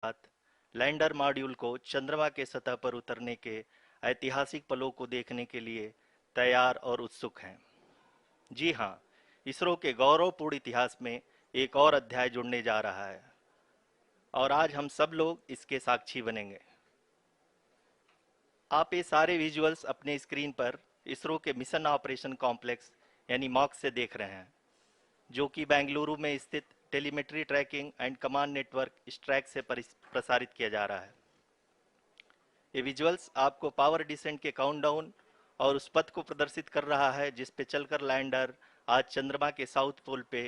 साथ lander module को चंद्रमा के सतह पर उतरने के ऐतिहासिक पलों को देखने के लिए तैयार और उत्सुक हैं। जी हाँ, इसरो के गौरवपूर्ण इतिहास में एक और अध्याय जुड़ने जा रहा है और आज हम सब लोग इसके साक्षी बनेंगे। आप ये सारे विजुअल्स अपने स्क्रीन पर इसरो के मिशन ऑपरेशन कॉम्प्लेक्स यानी मॉक से देख रहे हैं, जो कि बेंगलुरु में स्थित telemetry tracking and command network स्ट्रैक से प्रसारित किया जा रहा है। ये विजुअल्स आपको पावर डिसेंट के काउंटडाउन और उस पथ को प्रदर्शित कर रहा है जिस पे चलकर लैंडर आज चंद्रमा के साउथ पोल पे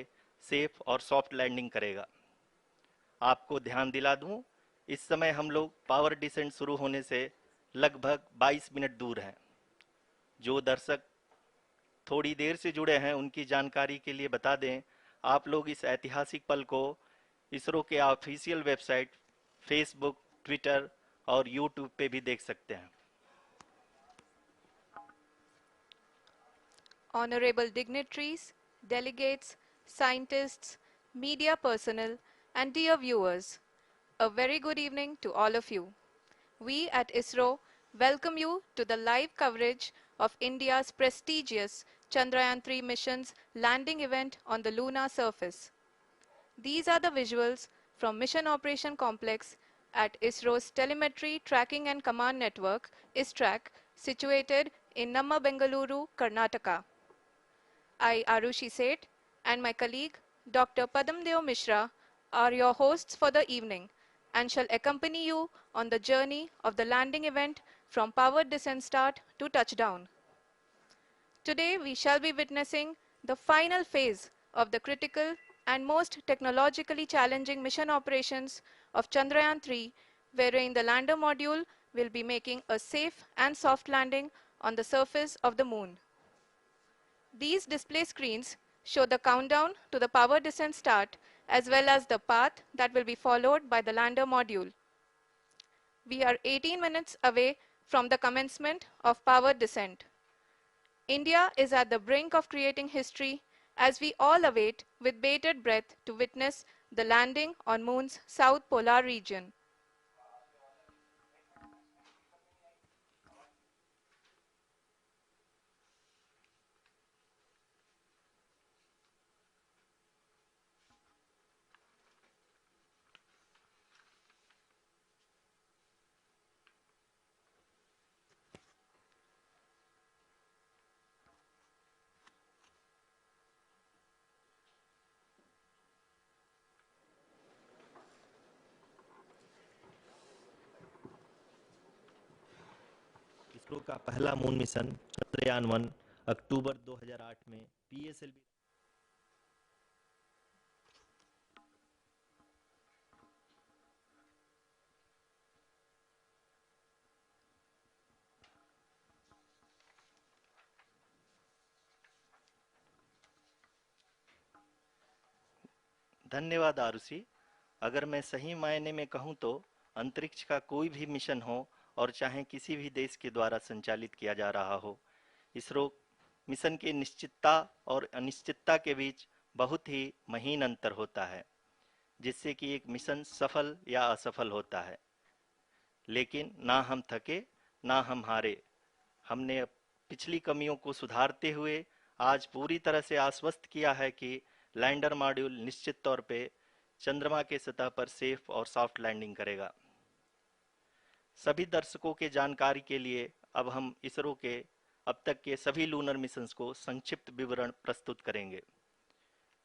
सेफ और सॉफ्ट लैंडिंग करेगा। आपको ध्यान दिला दूं, इस समय हम लोग पावर डिसेंट शुरू होने से लगभग 22 मिनट दूर हैं। जो दर्शक थोड़ी देर से जुड़े हैं उनकी जानकारी के लिए बता दें, आप लोग इस ऐतिहासिक पल को इसरो के ऑफिशियल वेबसाइट, फेसबुक, ट्विटर और यूट्यूब पे भी देख सकते हैं। Honorable dignitaries, delegates, scientists, media personnel, and dear viewers, a very good evening to all of you. We at ISRO welcome you to the live coverage of India's prestigious Chandrayaan-3 mission's landing event on the lunar surface. These are the visuals from Mission Operation Complex at ISRO's Telemetry Tracking and Command Network, ISTRAC, situated in Namma, Bengaluru, Karnataka. I, Arushi Seth, and my colleague, Dr. Padamdeo Mishra, are your hosts for the evening and shall accompany you on the journey of the landing event from powered descent start to touchdown. Today, we shall be witnessing the final phase of the critical and most technologically challenging mission operations of Chandrayaan-3, wherein the lander module will be making a safe and soft landing on the surface of the moon. These display screens show the countdown to the power descent start as well as the path that will be followed by the lander module. We are 18 minutes away from the commencement of power descent. India is at the brink of creating history as we all await with bated breath to witness the landing on Moon's south polar region. ISRO का पहला moon mission Chandrayaan 1 अक्टूबर 2008 में PSLV धन्यवाद आरुषि। अगर मैं सही मायने में कहूं तो अंतरिक्ष का कोई भी मिशन हो और चाहे किसी भी देश के द्वारा संचालित किया जा रहा हो, इसरो मिशन की निश्चितता और अनिश्चितता के बीच बहुत ही महीन अंतर होता है, जिससे कि एक मिशन सफल या असफल होता है। लेकिन ना हम थके ना हम हारे। हमने पिछली कमियों को सुधारते हुए आज पूरी तरह से आश्वस्त किया है कि लैंडर मॉड्यूल निश्चित तौर पे चंद्रमा के सतह पर सेफ और सॉफ्ट लैंडिंग करेगा। सभी दर्शकों के जानकारी के लिए अब हम इसरो के अब तक के सभी लूनर मिशंस को संक्षिप्त विवरण प्रस्तुत करेंगे।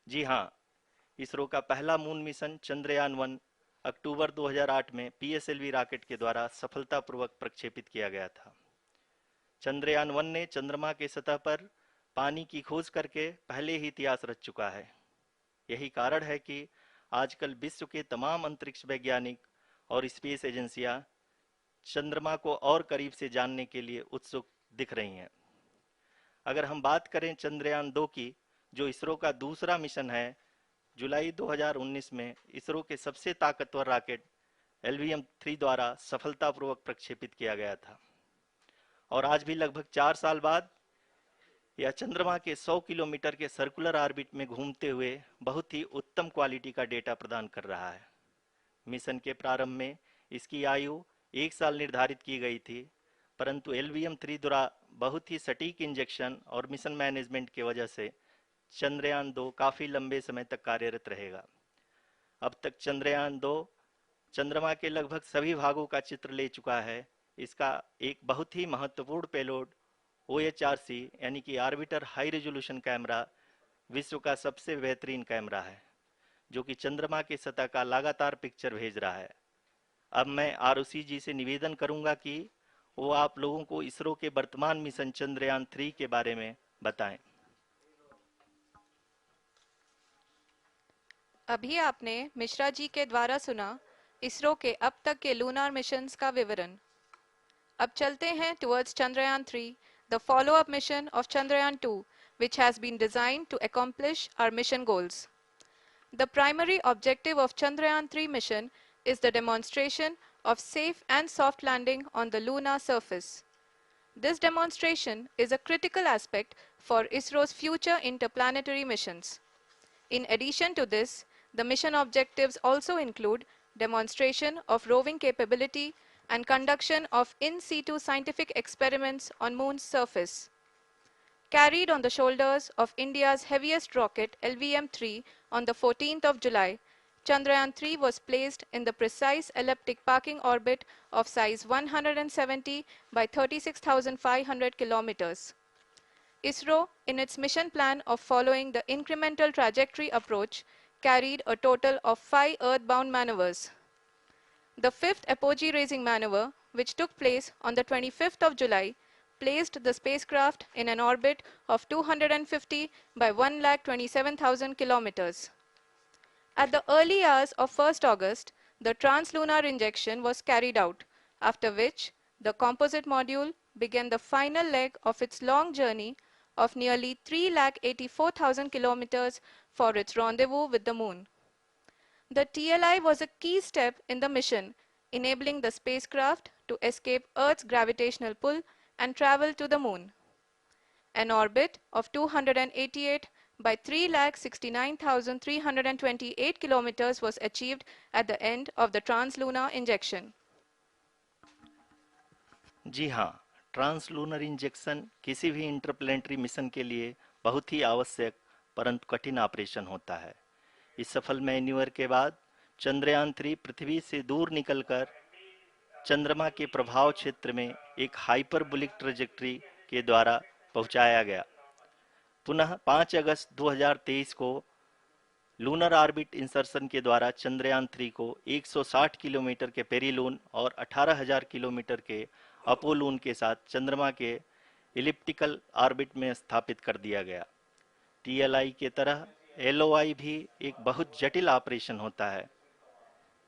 जी हाँ, इसरो का पहला मून मिशन चंद्रयान 1 अक्टूबर 2008 में पीएसएलवी रॉकेट के द्वारा सफलतापूर्वक प्रक्षेपित किया गया था। चंद्रयान 1 ने चंद्रमा के सतह पर पानी की खोज करके पहले ही इतिहास रच चुका है। यही कारण है कि आजकल विश्व के तमाम अंतरिक्ष वैज्ञानिक और स्पेस एजेंसियां चंद्रमा को और करीब से जानने के लिए उत्सुक दिख रही हैं। अगर हम बात करें चंद्रयान 2 की, जो इसरो का दूसरा मिशन है, जुलाई 2019 में इसरो के सबसे ताकतवर रॉकेट LVM-3 द्वारा सफलतापूर्वक प्रक्षेपित किया गया था और आज भी लगभग 4 साल बाद यह चंद्रमा के 100 किलोमीटर के सर्कुलर ऑर्बिट में घूमते हुए बहुत ही उत्तम क्वालिटी का डेटा प्रदान कर रहा है। मिशन के प्रारंभ में इसकी आयु 1 साल निर्धारित की गई थी, परंतु LVM-3 द्वारा बहुत ही सटीक इंजेक्शन और मिशन मैनेजमेंट की वजह से चंद्रयान 2 काफी लंबे समय तक कार्यरत रहेगा। अब तक चंद्रयान 2 चंद्रमा के लगभग सभी भागों का चित्र ले चुका है। इसका एक बहुत ही महत्वपूर्ण पेलोड OHRC यानी कि ऑर्बिटर हाई रेजोल्यूशन कैमरा विश्व का सबसे बेहतरीन कैमरा है, जो कि चंद्रमा की सतह का लगातार पिक्चर भेज रहा है। अब मैं ROC जी से निवेदन करूंगा कि वो आप लोगों को इसरो के वर्तमान मिशन चंद्रयान 3 के बारे में बताएं। अभी आपने मिश्रा जी के द्वारा सुना इसरो के अब तक के लूनार मिशंस का विवरण। अब चलते हैं towards Chandrayaan-3, the follow-up mission of Chandrayaan-2, which has been designed to accomplish our mission goals. The primary objective of Chandrayaan-3 mission is the demonstration of safe and soft landing on the lunar surface. This demonstration is a critical aspect for ISRO's future interplanetary missions. In addition to this, the mission objectives also include demonstration of roving capability and conduction of in situ scientific experiments on Moon's surface. Carried on the shoulders of India's heaviest rocket LVM-3 on the 14th of July, Chandrayaan-3 was placed in the precise elliptic parking orbit of size 170 by 36,500 kilometers. ISRO, in its mission plan of following the incremental trajectory approach, carried a total of 5 earthbound maneuvers. The fifth apogee-raising maneuver, which took place on the 25th of July, placed the spacecraft in an orbit of 250 by 1,27,000 kilometers. At the early hours of 1st August, the translunar injection was carried out, after which the composite module began the final leg of its long journey of nearly 3,84,000 kilometers for its rendezvous with the Moon. The TLI was a key step in the mission, enabling the spacecraft to escape Earth's gravitational pull and travel to the Moon. An orbit of 288 by 3,69,328 kilometers was achieved at the end of the translunar injection. जी हाँ, translunar injection किसी भी interplanetary mission के लिए बहुत ही आवश्यक परंतु कठिन operation होता है। इस सफल मैन्यूवर के बाद चंद्रयान 3 पृथ्वी से दूर निकलकर चंद्रमा के प्रभाव क्षेत्र में एक हाइपरबोलिक ट्रेजेक्ट्री के द्वारा पहुंचाया गया। पुनः 5 अगस्त 2023 को लूनर ऑर्बिट इंसर्शन के द्वारा चंद्रयान 3 को 160 किलोमीटर के पेरीलून और 18,000 किलोमीटर के अपोलून के साथ चंद्रमा के इलिप्टिकल ऑर्बिट में स्थापित कर दिया गया। TLI के तरह LOI भी एक बहुत जटिल ऑपरेशन होता है।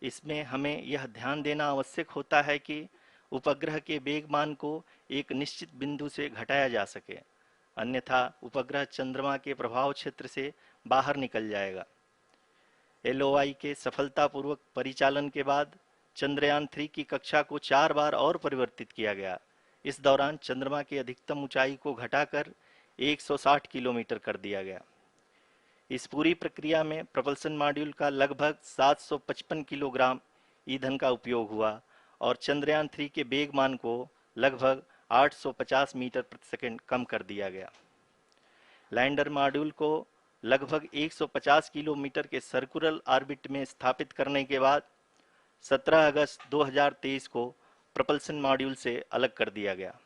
इसमें हमें यह ध्यान देना आवश्यक होता है कि उपग्रह के वेगमान को एक निश्चित बिंदु से घटाया जा सके, अन्यथा उपग्रह चंद्रमा के प्रभाव क्षेत्र से बाहर निकल जाएगा। LOI के सफलतापूर्वक परिचालन के बाद चंद्रयान 3 की कक्षा को 4 बार और परिवर्तित किया गया। इस दौरान चंद्रमा की अधिकतम ऊंचाई को घटाकर 160 किलोमीटर कर दिया गया। इस पूरी प्रक्रिया में प्रपल्सन मॉड्यूल का लगभग 755 किलोग्राम ईंधन का उपयोग हुआ और चंद्रयान 3 के वेगमान को लगभग 850 मीटर प्रति सेकंड कम कर दिया गया। लैंडर मॉड्यूल को लगभग 150 किलोमीटर के सर्कुलर ऑर्बिट में स्थापित करने के बाद 17 अगस्त 2023 को प्रपल्सन मॉड्यूल से अलग कर दिया गया।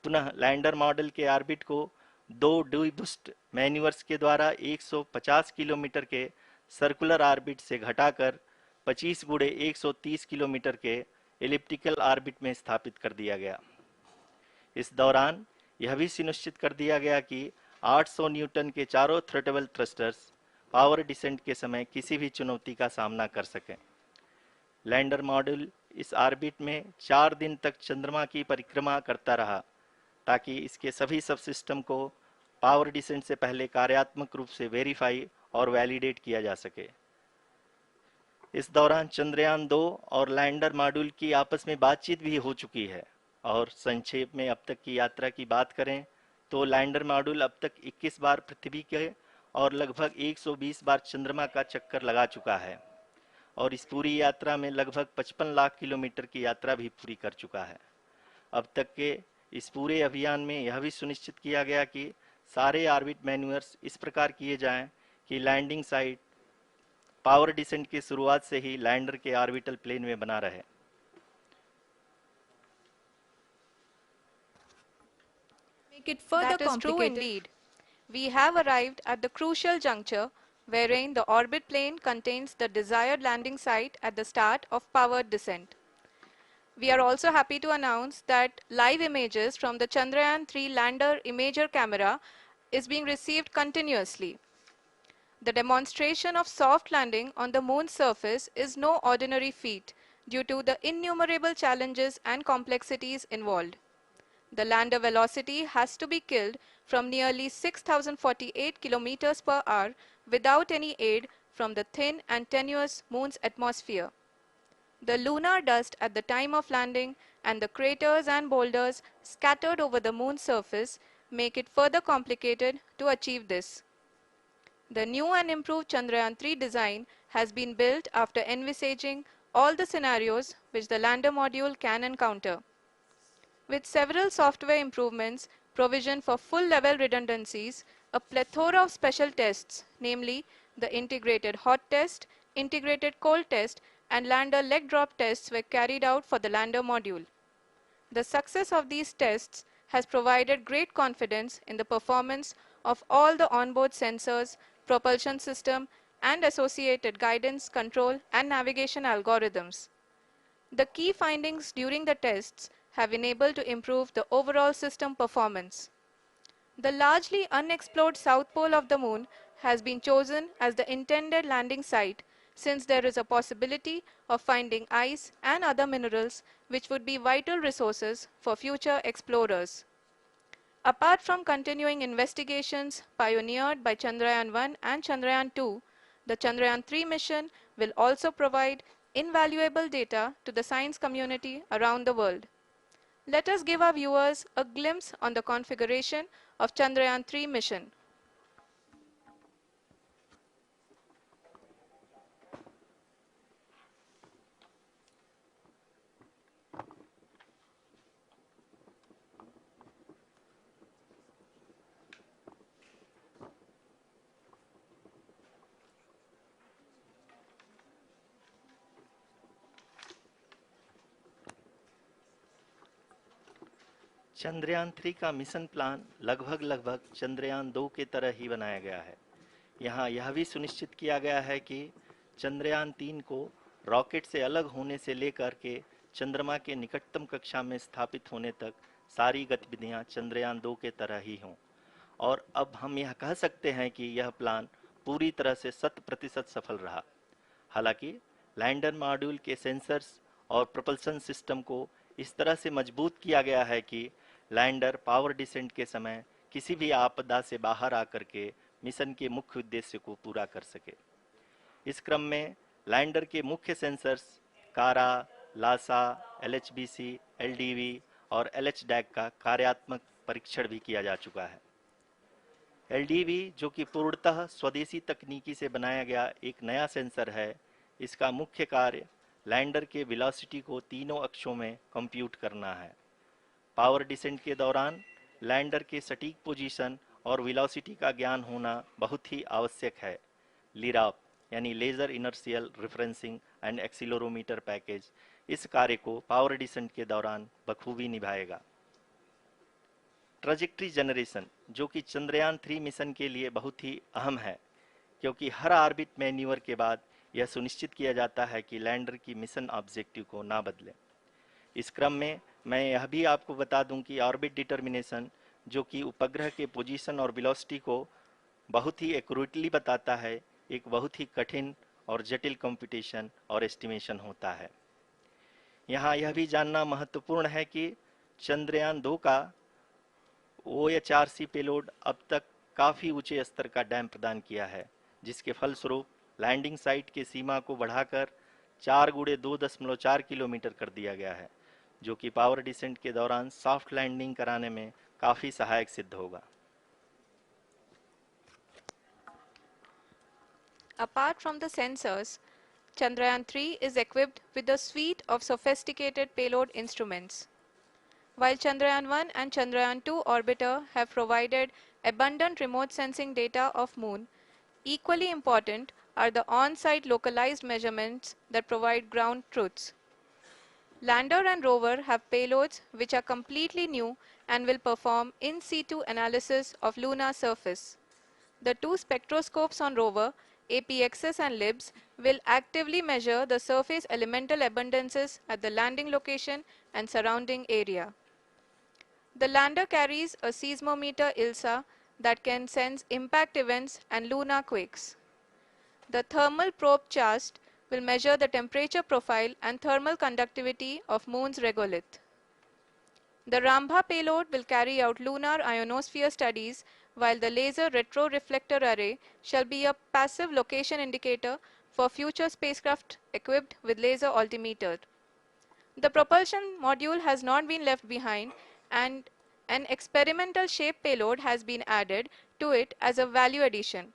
पुनः लैंडर मॉडल के ऑर्बिट को 2 डीबूस्ट मैन्यूवर्स के द्वारा 150 किलोमीटर के सर्कुलर ऑर्बिट से घटाकर 25 गुणे 130 किलोमीटर के एलिप्टिकल ऑर्बिट में स्थापित कर दिया गया। इस दौरान यह भी सुनिश्चित कर दिया गया कि 800 न्यूटन के चारों थ्रोटेबल थ्रस्टर्स पावर डिसेंट के समय किसी भी चुनौती का सामना कर सकें। लैंडर मॉड्यूल इस ऑर्बिट में 4 दिन तक चंद्रमा की परिक्रमा करता रहा ताकि इसके सभी सब सिस्टम को पावर डिसेंट से पहले कार्यात्मक रूप से वेरीफाई और वैलिडेट किया जा सके। इस दौरान चंद्रयान 2 और लैंडर मॉड्यूल की आपस में बातचीत भी हो चुकी है। और संक्षेप में अब तक की यात्रा की बात करें तो लैंडर मॉड्यूल अब तक 21 बार पृथ्वी के और लगभग 120 बार चंद्रमा का चक्कर लगा चुका है। और इस पूरी यात्रा में लगभग 55 लाख किलोमीटर की यात्रा भी पूरी कर चुका है। अब तक के इस पूरे अभियान में यह भी सुनिश्चित किया गया कि सारे ऑर्बिट मैन्यूअर्स इस प्रकार किए जाएं कि लैंडिंग साइट पावर डिसेंट की शुरुआत से ही लैंडर के ऑर्बिटल प्लेन में बना रहे। Make it further That is true complicated. indeed. We have arrived at the crucial juncture wherein the orbit plane contains the desired landing site at the start of powered descent. We are also happy to announce that live images from the Chandrayaan-3 lander imager camera is being received continuously. The demonstration of soft landing on the moon's surface is no ordinary feat due to the innumerable challenges and complexities involved. The lander velocity has to be killed from nearly 6,048 kilometers per hour without any aid from the thin and tenuous moon's atmosphere. The lunar dust at the time of landing and the craters and boulders scattered over the moon's surface make it further complicated to achieve this. The new and improved Chandrayaan-3 design has been built after envisaging all the scenarios which the lander module can encounter. With several software improvements, provision for full-level redundancies, a plethora of special tests, namely the integrated hot test, integrated cold test, and lander leg drop tests were carried out for the lander module. The success of these tests has provided great confidence in the performance of all the onboard sensors, propulsion system, and associated guidance, control, and navigation algorithms. The key findings during the tests have enabled to improve the overall system performance. The largely unexplored south pole of the moon has been chosen as the intended landing site since there is a possibility of finding ice and other minerals which would be vital resources for future explorers. Apart from continuing investigations pioneered by Chandrayaan-1 and Chandrayaan-2, the Chandrayaan-3 mission will also provide invaluable data to the science community around the world. Let us give our viewers a glimpse on the configuration of Chandrayaan-3 mission. Chandrayaan 3 का mission plan लगभग चंद्रयान 2 के तरह ही बनाया गया है। यहाँ यह भी सुनिश्चित किया गया है कि चंद्रयान 3 को रॉकेट से अलग होने से लेकर के चंद्रमा के निकटतम कक्षा में स्थापित होने तक सारी गतिविधियां चंद्रयान 2 के तरह ही हों। और अब हम यह कह सकते हैं कि यह प्लान पूरी तरह से 100% सफल रहा। हालांकि लैंडर मॉड्यूल के सेंसर्स और propulsion सिस्टम को इस तरह से मजबूत किया गया है कि लैंडर पावर डिसेंट के समय किसी भी आपदा से बाहर आकर के मिशन के मुख्य उद्देश्य को पूरा कर सके। इस क्रम में लैंडर के मुख्य सेंसर्स कारा, लासा, एलएचबीसी, एलडीवी और एलएचडैक का कार्यात्मक परीक्षण भी किया जा चुका है। एलडीवी, जो कि पूर्णतः स्वदेशी तकनीकी से बनाया गया एक नया सेंसर है, इसका मुख्य कार्य लैंडर के वेलोसिटी को तीनों अक्षों में कंप्यूट करना है। पावर डिसेंट के दौरान लैंडर के सटीक पोजीशन और वेलोसिटी का ज्ञान होना बहुत ही आवश्यक है। लिराप यानी laser inertial referencing and accelerometer package इस कार्य को पावर डिसेंट के दौरान बखूबी निभाएगा। ट्रजेक्ट्री जनरेशन, जो कि चंद्रयान 3 मिशन के लिए बहुत ही अहम है, क्योंकि हर ऑर्बिट मैन्यूवर के बाद यह सुनिश्चित किया जाता है कि लैंडर की मिशन ऑब्जेक्टिव को ना बदलें। इस क्रम में मैं यह भी आपको बता दूं कि ऑर्बिट डिटर्मिनेशन, जो कि उपग्रह के पोजीशन और वेलोसिटी को बहुत ही एक्यूरेटली बताता है, एक बहुत ही कठिन और जटिल कंप्यूटेशन और एस्टिमेशन होता है। यहाँ यह भी जानना महत्वपूर्ण है कि चंद्रयान 2 का OHRC पेलोड अब तक काफ़ी ऊंचे स्तर का डैम प्रदान किया है, जिसके फलस्वरूप लैंडिंग साइट की सीमा को बढ़ाकर 4 गुणे 2.4 किलोमीटर कर दिया गया है, जो कि पावर डिसेंट के दौरान सॉफ्ट लैंडिंग कराने में काफ़ी सहायक सिद्ध होगा। Apart from the sensors, Chandrayaan-3 is equipped with a suite of sophisticated payload instruments. While Chandrayaan-1 and Chandrayaan-2 orbiter have provided abundant remote sensing data of Moon, equally important are the on-site localized measurements that provide ground truths. Lander and rover have payloads which are completely new and will perform in situ analysis of lunar surface. The two spectroscopes on rover, APXS and LIBS, will actively measure the surface elemental abundances at the landing location and surrounding area. The lander carries a seismometer ILSA that can sense impact events and lunar quakes. The thermal probe CHAST will measure the temperature profile and thermal conductivity of Moon's regolith. The Rambha payload will carry out lunar ionosphere studies, while the laser retroreflector array shall be a passive location indicator for future spacecraft equipped with laser altimeter. The propulsion module has not been left behind, and an experimental shape payload has been added to it as a value addition.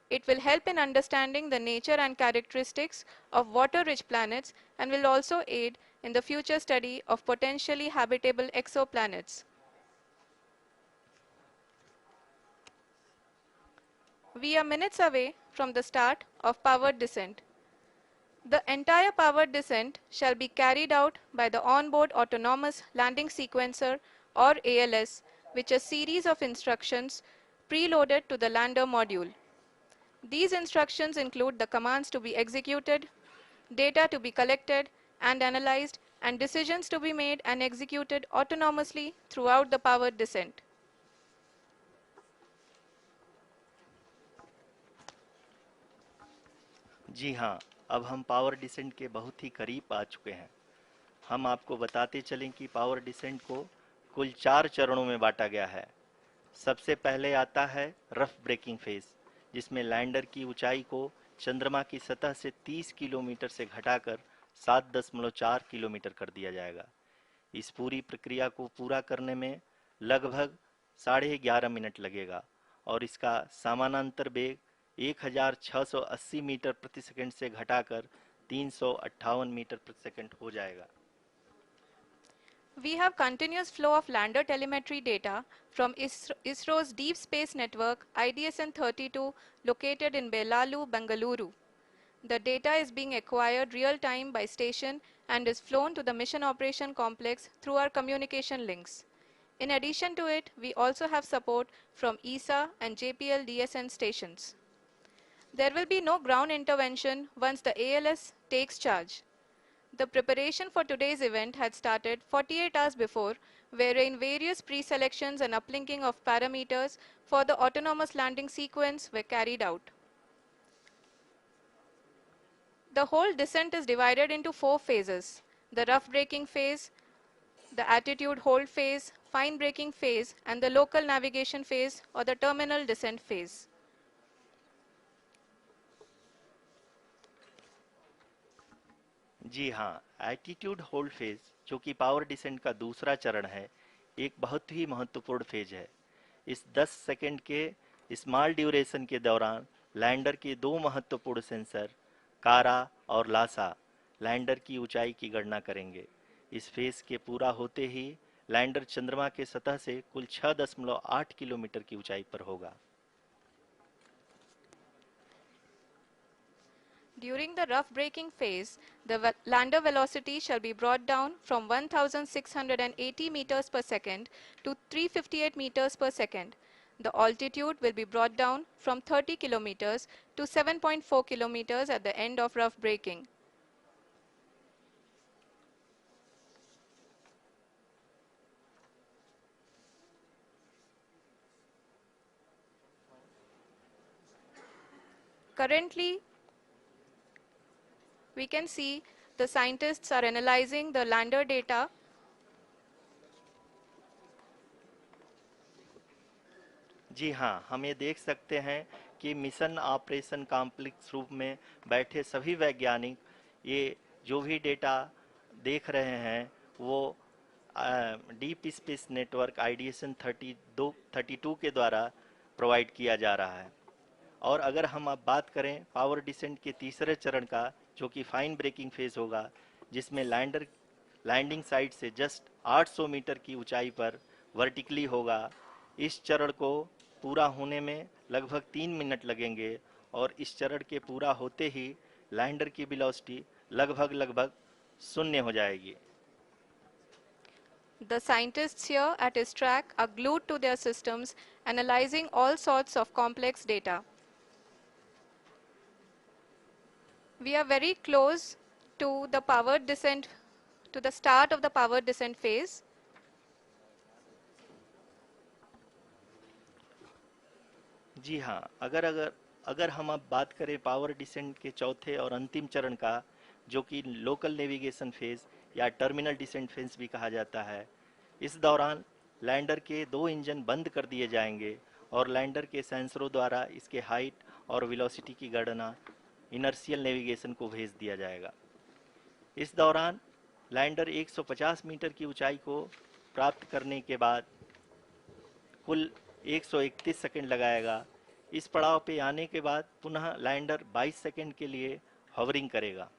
It will help in understanding the nature and characteristics of water-rich planets and will also aid in the future study of potentially habitable exoplanets. We are minutes away from the start of powered descent. The entire powered descent shall be carried out by the onboard autonomous landing sequencer, or ALS, which is a series of instructions preloaded to the lander module. These instructions include the commands to be executed, data to be collected and analyzed, and decisions to be made and executed autonomously throughout the powered descent. जी हाँ, अब हम power descent के बहुत ही करीब आ चुके हैं। हम आपको बताते चलें कि पावर डिसेंट को कुल 4 चरणों में बांटा गया है। सबसे पहले आता है रफ ब्रेकिंग फेज, जिसमें लैंडर की ऊंचाई को चंद्रमा की सतह से 30 किलोमीटर से घटाकर 7.4 किलोमीटर कर दिया जाएगा। इस पूरी प्रक्रिया को पूरा करने में लगभग 11.5 मिनट लगेगा और इसका समानांतर वेग 1680 मीटर प्रति सेकंड से घटाकर 358 मीटर प्रति सेकंड हो जाएगा। We have continuous flow of lander telemetry data from ISRO's Deep Space Network IDSN-32 located in Belalu, Bengaluru. The data is being acquired real-time by station and is flown to the Mission Operation Complex through our communication links. In addition to it, we also have support from ESA and JPL DSN stations. There will be no ground intervention once the ALS takes charge. The preparation for today's event had started 48 hours before, wherein various pre-selections and uplinking of parameters for the autonomous landing sequence were carried out. The whole descent is divided into 4 phases: the rough braking phase, the attitude hold phase, fine braking phase, and the local navigation phase or the terminal descent phase. जी हाँ, attitude hold phase, जो कि power descent का दूसरा चरण है, एक बहुत ही महत्वपूर्ण फेज है। इस 10 सेकंड के स्मॉल ड्यूरेशन के दौरान लैंडर के दो महत्वपूर्ण सेंसर कारा और लासा लैंडर की ऊंचाई की गणना करेंगे। इस फेज के पूरा होते ही लैंडर चंद्रमा के सतह से कुल 6.8 किलोमीटर की ऊंचाई पर होगा। During the rough braking phase, the lander velocity shall be brought down from 1680 meters per second to 358 meters per second. The altitude will be brought down from 30 kilometers to 7.4 kilometers at the end of rough braking. Currently, we can see the scientists are analyzing the lander data. जी हाँ, हम ये देख सकते हैं कि mission operation complex रूप में बैठे सभी वैज्ञानिक ये जो भी डेटा देख रहे हैं वो डीप स्पेस नेटवर्क आईडीएसएन 32 के द्वारा प्रोवाइड किया जा रहा है। और अगर हम अब बात करें पावर डिसेंट के तीसरे चरण का, जो कि फाइन ब्रेकिंग फेज होगा, जिसमें लैंडर लैंडिंग साइट से जस्ट 800 मीटर की ऊंचाई पर वर्टिकली होगा। इस चरण को पूरा होने में लगभग 3 मिनट लगेंगे और इस चरण के पूरा होते ही लैंडर की वेलोसिटी लगभग लगभग शून्य हो जाएगी। The scientists here at ISTRAC are glued to their systems, analyzing all sorts of complex data. We are very close to the powered descent, to the start of the powered descent phase. जी हाँ, अगर अगर अगर हम अब बात करें power descent के चौथे और अंतिम चरण का, जो कि लोकल नेविगेशन फेज या टर्मिनल डिसेंट फेज भी कहा जाता है, इस दौरान लैंडर के 2 इंजन बंद कर दिए जाएंगे और लैंडर के सेंसरों द्वारा इसके हाइट और वेलोसिटी की गणना इनर्शियल नेविगेशन को भेज दिया जाएगा। इस दौरान लैंडर 150 मीटर की ऊंचाई को प्राप्त करने के बाद कुल 131 सेकंड लगाएगा। इस पड़ाव पे आने के बाद पुनः लैंडर 22 सेकंड के लिए हॉवरिंग करेगा।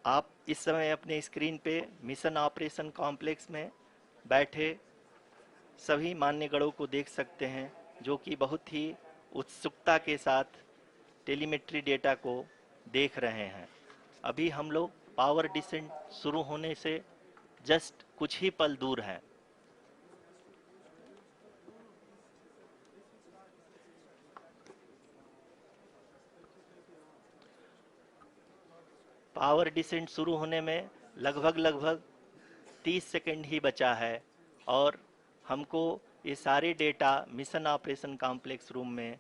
आप इस समय अपने स्क्रीन पे मिशन ऑपरेशन कॉम्प्लेक्स में बैठे सभी मान्यगणों को देख सकते हैं, जो कि बहुत ही उत्सुकता के साथ टेलीमेट्री डेटा को देख रहे हैं। अभी हम लोग पावर डिसेंट शुरू होने से जस्ट कुछ ही पल दूर हैं। पावर डिसेंट शुरू होने में लगभग लगभग 30 सेकंड ही बचा है और हमको ये सारे data mission operation complex room में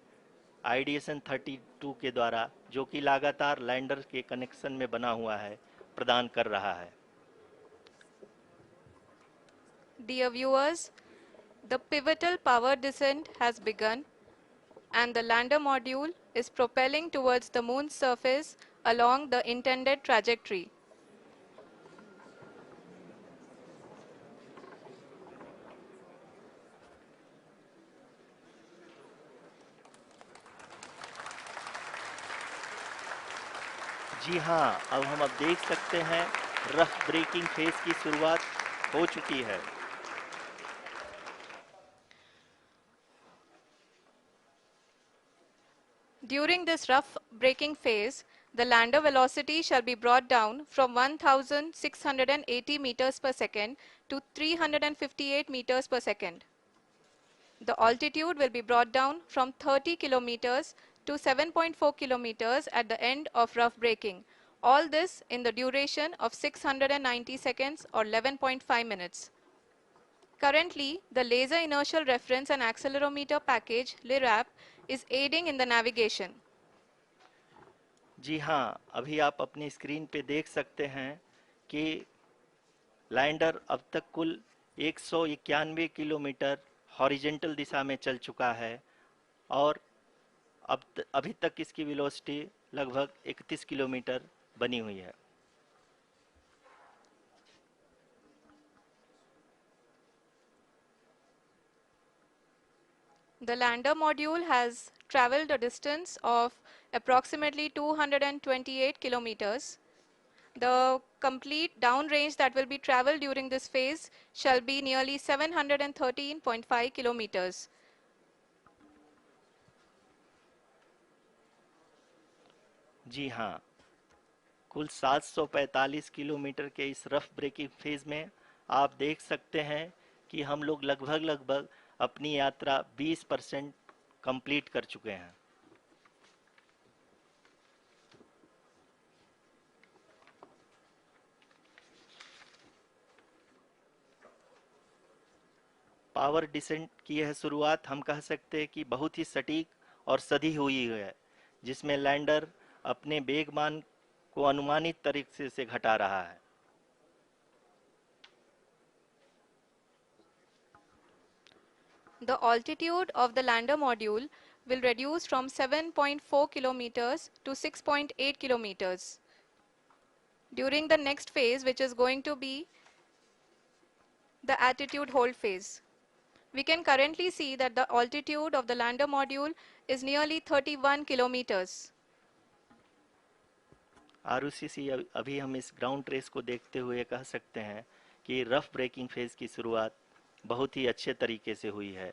आईडीएसएन 32 के द्वारा, जो कि लगातार लैंडर के कनेक्शन में बना हुआ है, प्रदान कर रहा है। Dear viewers, the pivotal power descent has begun and the lander module is propelling towards the moon's surface along the intended trajectory. जी हाँ, अब देख सकते हैं रफ ब्रेकिंग फेज की शुरुआत हो चुकी है। During this rough braking phase, the lander velocity shall be brought down from 1680 meters per second to 358 meters per second. The altitude will be brought down from 30 kilometers to 7.4 kilometers at the end of rough braking. All this in the duration of 690 seconds or 11.5 minutes. Currently, the Laser Inertial Reference and Accelerometer package (LIRAP) is aiding in the navigation. जी हाँ, अभी आप अपनी screen पे देख सकते हैं कि lander अब तक कुल 191 किलोमीटर हॉरिजेंटल दिशा में चल चुका है और अभी तक इसकी वेलोसिटी लगभग 31 किलोमीटर बनी हुई है। The lander module has traveled a distance of approximately 228 kilometers. The complete downrange that will be traveled during this phase shall be nearly 713.5 kilometers. जी हाँ, कुल 745 किलोमीटर के इस रफ ब्रेकिंग फेज में आप देख सकते हैं कि हम लोग लगभग लगभग अपनी यात्रा 20% कंप्लीट कर चुके हैं। पावर डिसेंट की यह शुरुआत हम कह सकते हैं कि बहुत ही सटीक और सधी हुई है, जिसमें लैंडर अपने वेगमान को अनुमानित तरीके से घटा रहा है। The altitude of the lander module will reduce from 7.4 kilometers to 6.8 kilometers. During the next phase, which is going to be the attitude hold phase, we can currently see that the altitude of the lander module is nearly 31 kilometers. Arushi, अभी हम इस ground trace को देखते हुए कह सकते हैं कि रफ ब्रेकिंग फेज की शुरुआत बहुत ही अच्छे तरीके से हुई है।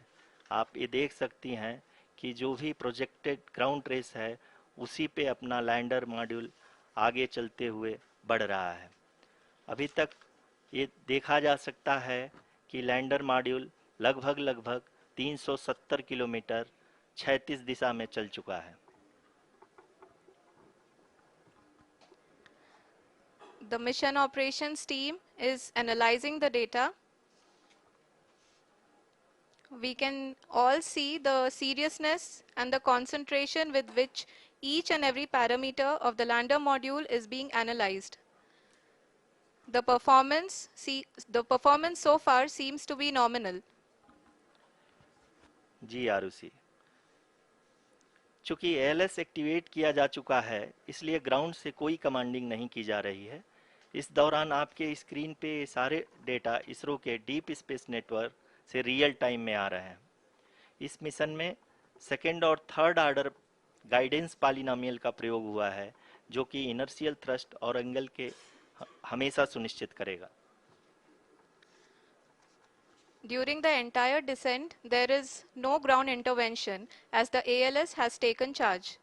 आप ये देख सकती हैं कि जो भी प्रोजेक्टेड ग्राउंड ट्रेस है उसी पे अपना लैंडर मॉड्यूल आगे चलते हुए बढ़ रहा है। अभी तक ये देखा जा सकता है कि लैंडर मॉड्यूल लगभग लगभग 370 किलोमीटर क्षैतिज दिशा में चल चुका है। The mission operations team is analyzing the data. We can all see the seriousness and the concentration with which each and every parameter of the lander module is being analyzed. The performance so far seems to be nominal. जी आरुषि, चूंकि ALS activate किया जा चुका है इसलिए ground से कोई commanding नहीं की जा रही है। इस दौरान आपके स्क्रीन पे सारे डेटा इसरो के डीप स्पेस नेटवर्क से रियल टाइम में आ रहे हैं। इस मिशन में सेकेंड और थर्ड ऑर्डर गाइडेंस पॉलिनोमियल का प्रयोग हुआ है जो कि इनर्शियल थ्रस्ट और एंगल के हमेशा सुनिश्चित करेगा। During the entire descent, there is no ground intervention as the ALS has taken charge.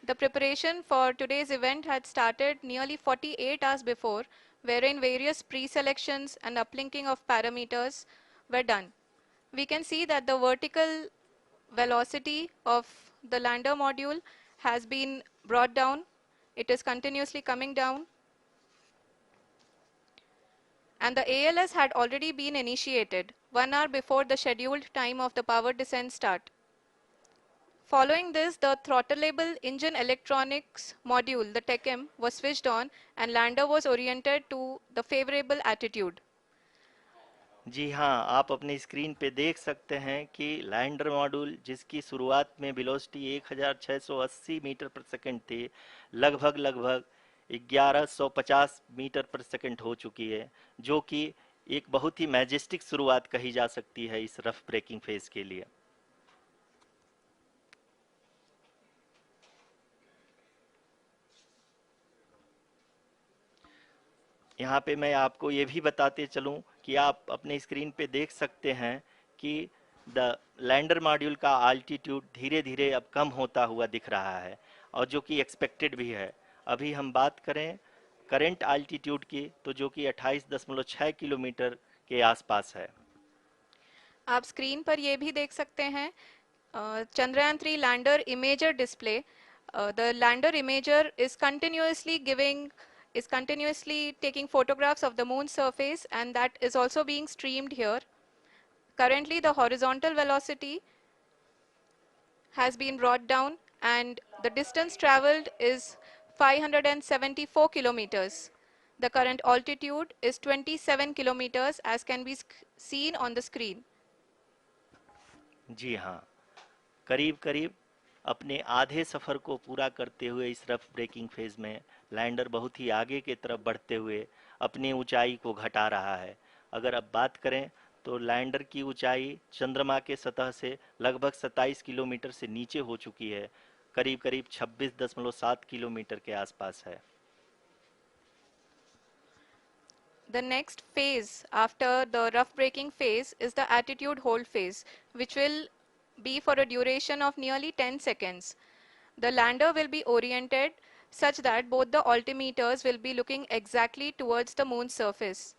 The preparation for today's event had started nearly 48 hours before, wherein various pre-selections and uplinking of parameters were done. We can see that the vertical velocity of the lander module has been brought down. It is continuously coming down. And the ALS had already been initiated 1 hour before the scheduled time of the power descent start. Following this, the throttleable engine electronics module, the TECM, was switched on and lander was oriented to the favorable attitude. जी हाँ, आप अपनी screen पे देख सकते हैं कि lander module जिसकी शुरुआत में वेलोसिटी 1680 मीटर पर सेकंड थी, लगभग लगभग 1150 मीटर पर सेकंड हो चुकी है, जो कि एक बहुत ही मैजेस्टिक शुरुआत कही जा सकती है इस रफ ब्रेकिंग फेज के लिए। यहाँ पे मैं आपको ये भी बताते चलूँ कि आप अपने स्क्रीन पे देख सकते हैं कि द लैंडर मॉड्यूल का आल्टीट्यूड धीरे धीरे अब कम होता हुआ दिख रहा है और जो कि एक्सपेक्टेड भी है। अभी हम बात करें करंट आल्टीट्यूड की तो जो कि 28.6 किलोमीटर के आसपास है। आप स्क्रीन पर ये भी देख सकते हैं Chandrayaan 3 lander imager display. The lander imager is continuously taking photographs of the moon's surface, and that is also being streamed here. Currently, the horizontal velocity has been brought down, and the distance traveled is 574 kilometers. The current altitude is 27 kilometers, as can be seen on the screen. जी हाँ, करीब करीब अपने आधे सफ़र को पूरा करते हुए इस रफ ब्रेकिंग फेज में लैंडर बहुत ही आगे की तरफ बढ़ते हुए अपनी ऊंचाई को घटा रहा है। अगर अब बात करें तो लैंडर की ऊंचाई चंद्रमा के सतह से लगभग 27 किलोमीटर से नीचे हो चुकी है, करीब करीब 26.7 किलोमीटर के आसपास है। The next phase after the rough braking phase is the attitude hold phase, which will be for a duration of nearly 10 seconds. The lander will be oriented such that both the altimeters will be looking exactly towards the moon's surface.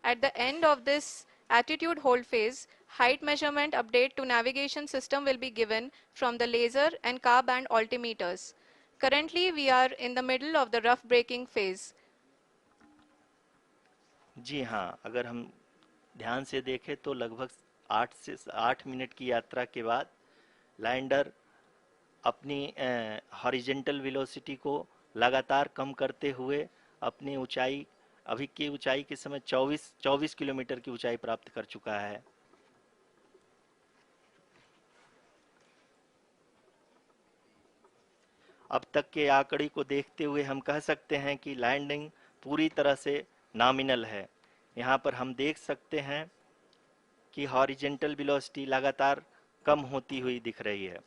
At the end of this attitude hold phase, height measurement update to navigation system will be given from the laser and car band altimeters. Currently, we are in the middle of the rough braking phase. जी हाँ, अगर हम ध्यान से देखें तो लगभग 8 minute की यात्रा के बाद लैंडर अपनी हॉरिजेंटल वेलोसिटी को लगातार कम करते हुए अपनी ऊंचाई अभी की ऊंचाई के समय 24 किलोमीटर की ऊंचाई प्राप्त कर चुका है। अब तक के आंकड़े को देखते हुए हम कह सकते हैं कि लैंडिंग पूरी तरह से नॉमिनल है। यहाँ पर हम देख सकते हैं कि हॉरिजेंटल वेलोसिटी लगातार कम होती हुई दिख रही है।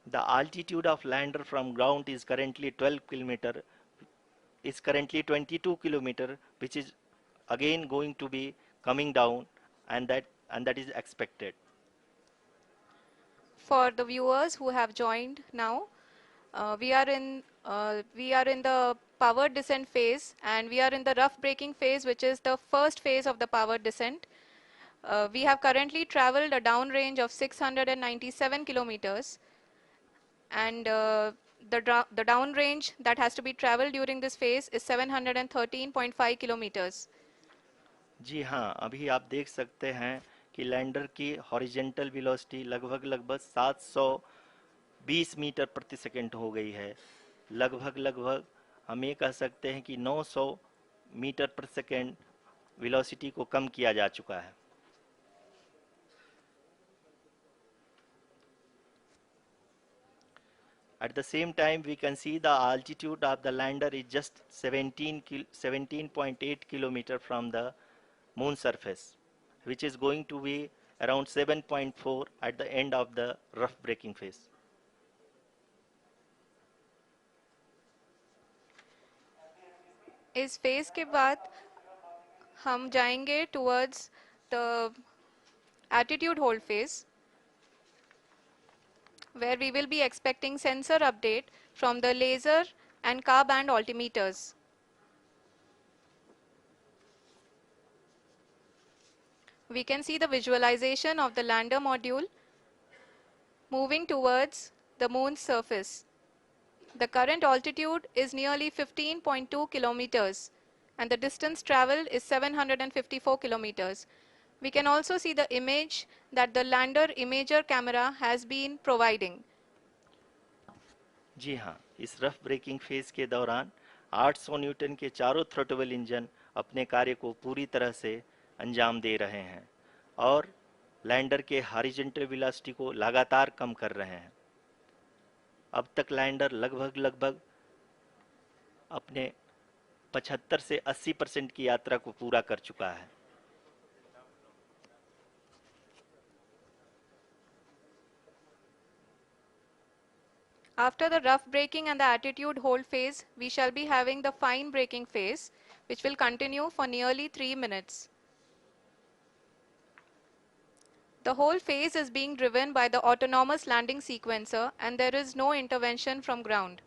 The altitude of lander from ground is currently 12 kilometer, is currently 22 kilometer, which is again going to be coming down, and that is expected. For the viewers who have joined now, we are in the powered descent phase, and we are in the rough braking phase, which is the first phase of the powered descent. We have currently traveled a downrange of 697 kilometers, and the downrange that has to be traveled during this phase is 713.5 kilometers. जी हाँ, अभी आप देख सकते हैं कि lander की horizontal velocity लगभग 720 metre प्रति सेकंड हो गई है। लगभग हम ये कह सकते हैं कि 900 मीटर प्रति सेकंड वेलोसिटी को कम किया जा चुका है। At the same time, we can see the altitude of the lander is just 17.8 kilometer from the moon surface, which is going to be around 7.4 at the end of the rough braking phase. इस phase के बाद हम जाएंगे towards the attitude hold phase, where we will be expecting sensor update from the laser and car band altimeters. We can see the visualization of the lander module moving towards the moon's surface. The current altitude is nearly 15.2 kilometers, and the distance traveled is 754 kilometers. We can also see the image that the lander imager camera has been providing. जी हाँ, इस rough breaking phase के दौरान 800 Newton के चारों throttle engine अपने कार्य को पूरी तरह से अंजाम दे रहे हैं और लैंडर के हॉरिजॉन्टल वेलोसिटी को लगातार कम कर रहे हैं। अब तक लैंडर लगभग अपने 75 से 80% की यात्रा को पूरा कर चुका है। After the rough braking and the attitude hold phase, we shall be having the fine braking phase, which will continue for nearly 3 minutes. The whole phase is being driven by the autonomous landing sequencer, and there is no intervention from ground.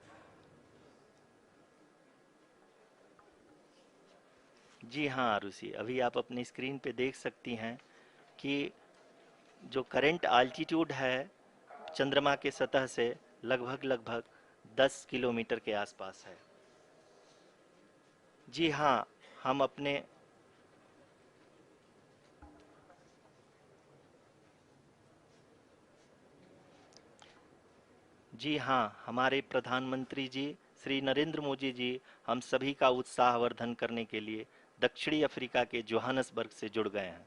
जी हाँ आरुषि, अभी आप अपनी screen पे देख सकती हैं कि जो करंट आल्टीट्यूड है चंद्रमा के सतह से लगभग 10 किलोमीटर के आसपास है। जी हाँ, हम अपने जी हाँ, हमारे प्रधानमंत्री जी श्री नरेंद्र मोदी जी हम सभी का उत्साहवर्धन करने के लिए दक्षिणी अफ्रीका के जोहानसबर्ग से जुड़ गए हैं।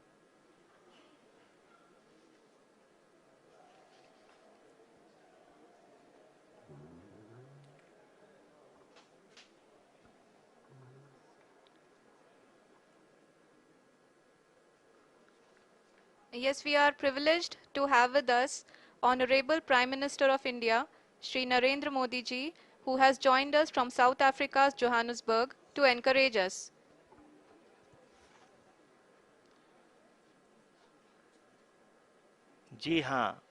Yes, we are privileged to have with us Honorable Prime Minister of India, Shri Narendra Modi ji, who has joined us from South Africa's Johannesburg to encourage us. जी हाँ,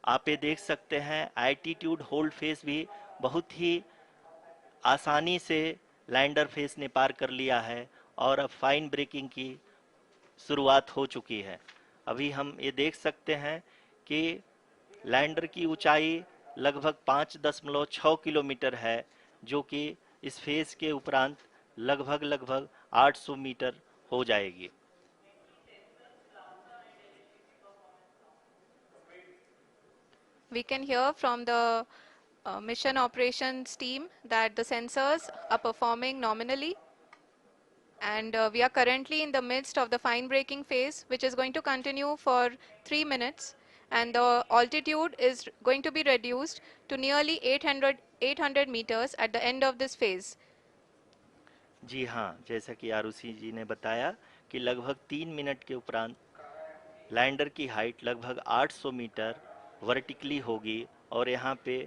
आप ये देख सकते हैं एल्टीट्यूड होल्ड फेस भी बहुत ही आसानी से लैंडर फेस ने पार कर लिया है और अब फाइन ब्रेकिंग की शुरुआत हो चुकी है। अभी हम ये देख सकते हैं कि लैंडर की ऊंचाई लगभग 5.6 किलोमीटर है, जो कि इस फेज के उपरांत लगभग 800 मीटर हो जाएगी। We can hear from the mission operations team that the sensors are performing nominally, and we are currently in the midst of the fine braking phase, which is going to continue for 3 minutes, and the altitude is going to be reduced to nearly 800 meters at the end of this phase. जी हाँ, जैसा कि आरुषि जी ने बताया कि लगभग 3 minute के उपरांत lander की हाइट लगभग 800 मीटर वर्टिकली होगी और यहाँ पे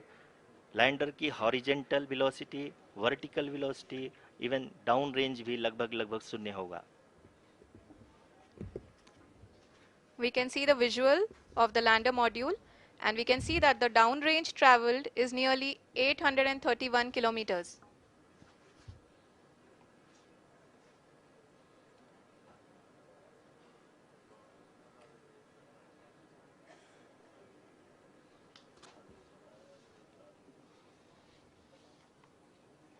लैंडर की horizontal velocity, vertical velocity, even down range भी लगभग लगभग शून्य होगा। We can see the visual of the lander module, and we can see that the downrange traveled is nearly 831 kilometers.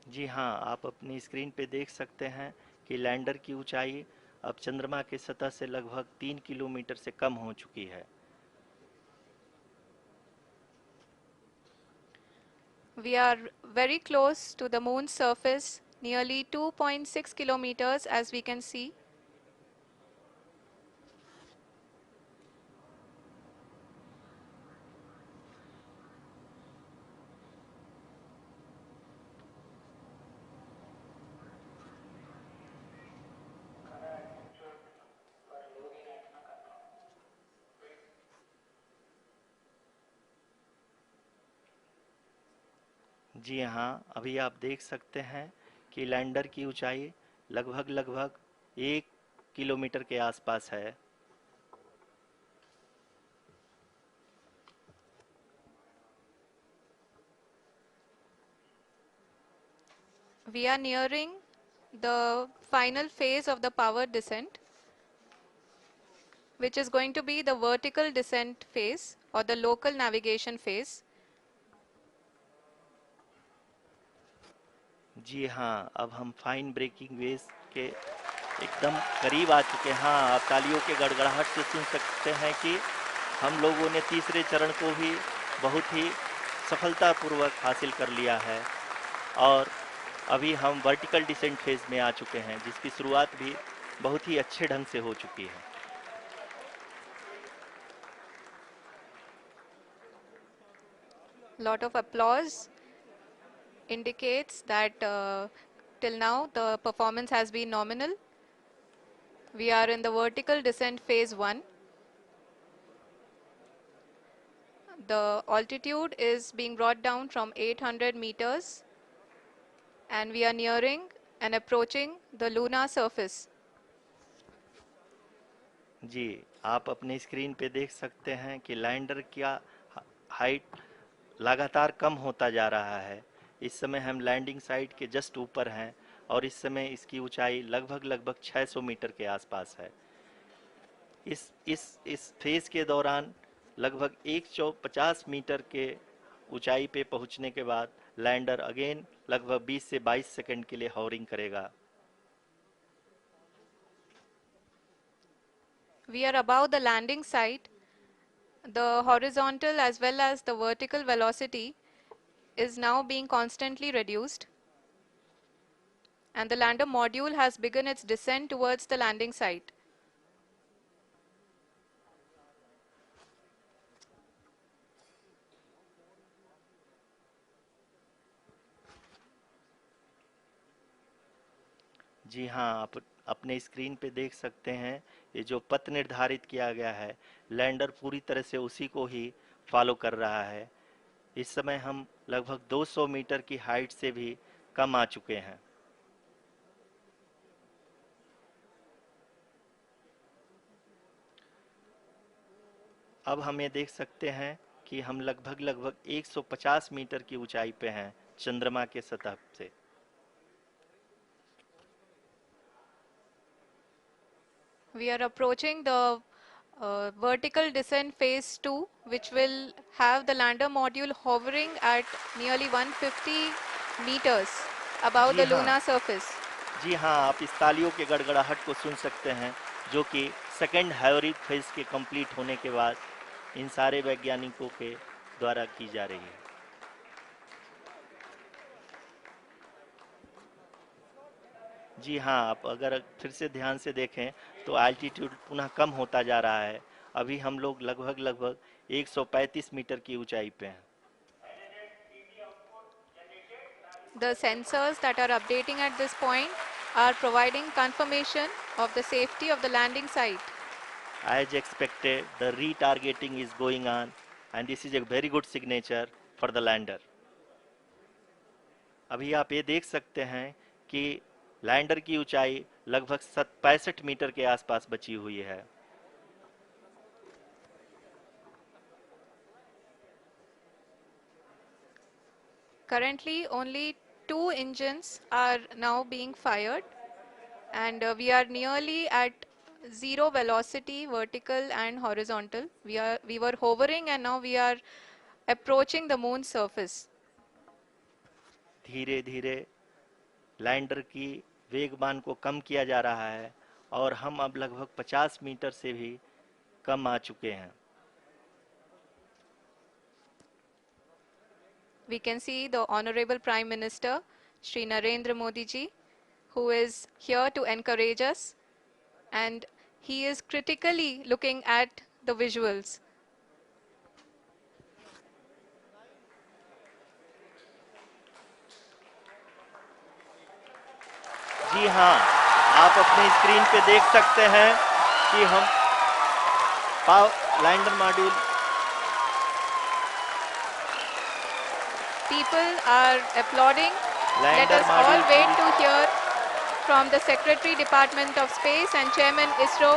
जी हाँ, आप अपनी स्क्रीन पे देख सकते हैं कि लैंडर की ऊंचाई अब चंद्रमा की सतह से लगभग 3 किलोमीटर से कम हो चुकी है। We are very close to the moon's surface, nearly 2.6 kilometers as we can see. जी हाँ, अभी आप देख सकते हैं कि लैंडर की ऊंचाई लगभग लगभग 1 किलोमीटर के आसपास है। We are nearing the final phase of the power descent, which is going to be the vertical descent phase or the local navigation phase. जी हाँ, अब हम फाइन ब्रेकिंग वेव्स के एकदम करीब आ चुके हैं। हाँ, आप तालियों के गड़गड़ाहट से सुन सकते हैं कि हम लोगों ने तीसरे चरण को भी बहुत ही सफलतापूर्वक हासिल कर लिया है और अभी हम वर्टिकल डिसेंट फेज में आ चुके हैं, जिसकी शुरुआत भी बहुत ही अच्छे ढंग से हो चुकी है। Lot of applause indicates that till now the performance has been nominal. We are in the vertical descent phase 1. The altitude is being brought down from 800 meters, and we are nearing and approaching the lunar surface. जी, आप अपनी screen पे देख सकते हैं कि lander का height लगातार कम होता जा रहा है। इस समय हम लैंडिंग साइट के जस्ट ऊपर हैं और इस समय इसकी ऊंचाई लगभग लगभग 600 मीटर के आसपास है। इस फेज के दौरान लगभग 150 मीटर के ऊंचाई पे पहुंचने के बाद लैंडर अगेन लगभग 20 से 22 सेकंड के लिए हॉवरिंग करेगा। We are above the landing site. The horizontal as well as the vertical velocity is now being constantly reduced, and the lander module has begun its descent towards the landing site. जी हाँ, आप अपने screen पे देख सकते हैं ये जो पथ निर्धारित किया गया है, लैंडर पूरी तरह से उसी को ही फॉलो कर रहा है। इस समय हम लगभग 200 मीटर की हाइट से भी कम आ चुके हैं। अब हम ये देख सकते हैं कि हम लगभग लगभग 150 मीटर की ऊंचाई पे हैं चंद्रमा के सतह से। We are approaching the vertical descent phase 2, which will have the lander module hovering at nearly 150 meters above ji the हाँ, lunar surface. जी हाँ, आप इस तालियों के गड़गड़ाहट को सुन सकते हैं, जो कि सेकंड हाइब्रिड फेज के कंप्लीट होने के बाद इन सारे वैज्ञानिकों के द्वारा की जा रही है। जी हाँ, आप अगर फिर से ध्यान से देखें तो एल्टीट्यूड पुनः कम होता जा रहा है। अभी हम लोग लगभग लगभग 135 मीटर की ऊंचाई पे हैं। The sensors that are updating at this point are providing confirmation of the safety of the landing site. As expected, the retargeting is going on, and this is a very good signature for the lander. अभी आप ये देख सकते हैं कि lander की ऊंचाई लगभग 65 मीटर के आसपास बची हुई है। Currently, only two engines are now being fired, and we are nearly at zero velocity, vertical and horizontal. We were hovering, and now we are approaching the moon's surface. धीरे धीरे लैंडर की वेगमान को कम किया जा रहा है और हम अब लगभग 50 मीटर से भी कम आ चुके हैं। We can see the Honorable Prime Minister, Shri Narendra Modi ji, who is here to encourage us, and he is critically looking at the visuals. जी हाँ, आप अपने स्क्रीन पे देख सकते हैं कि हम lander module People are applauding. Let lander us all module wait to hear from the Secretary, Department of Space and Chairman ISRO,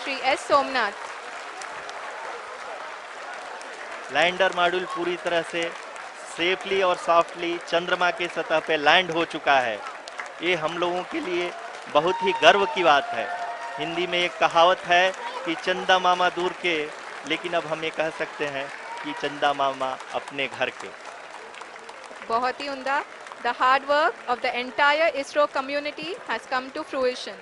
Shri S. Somnath. Lander module पूरी तरह से सेफली और सॉफ्टली चंद्रमा के सतह पे लैंड हो चुका है। ये हम लोगों के लिए बहुत ही गर्व की बात है। हिंदी में एक कहावत है कि चंदा मामा दूर के, लेकिन अब हम ये कह सकते हैं कि चंदा मामा अपने घर के। बहुत ही उम्दा. The hard work of the entire ISRO community has come to fruition.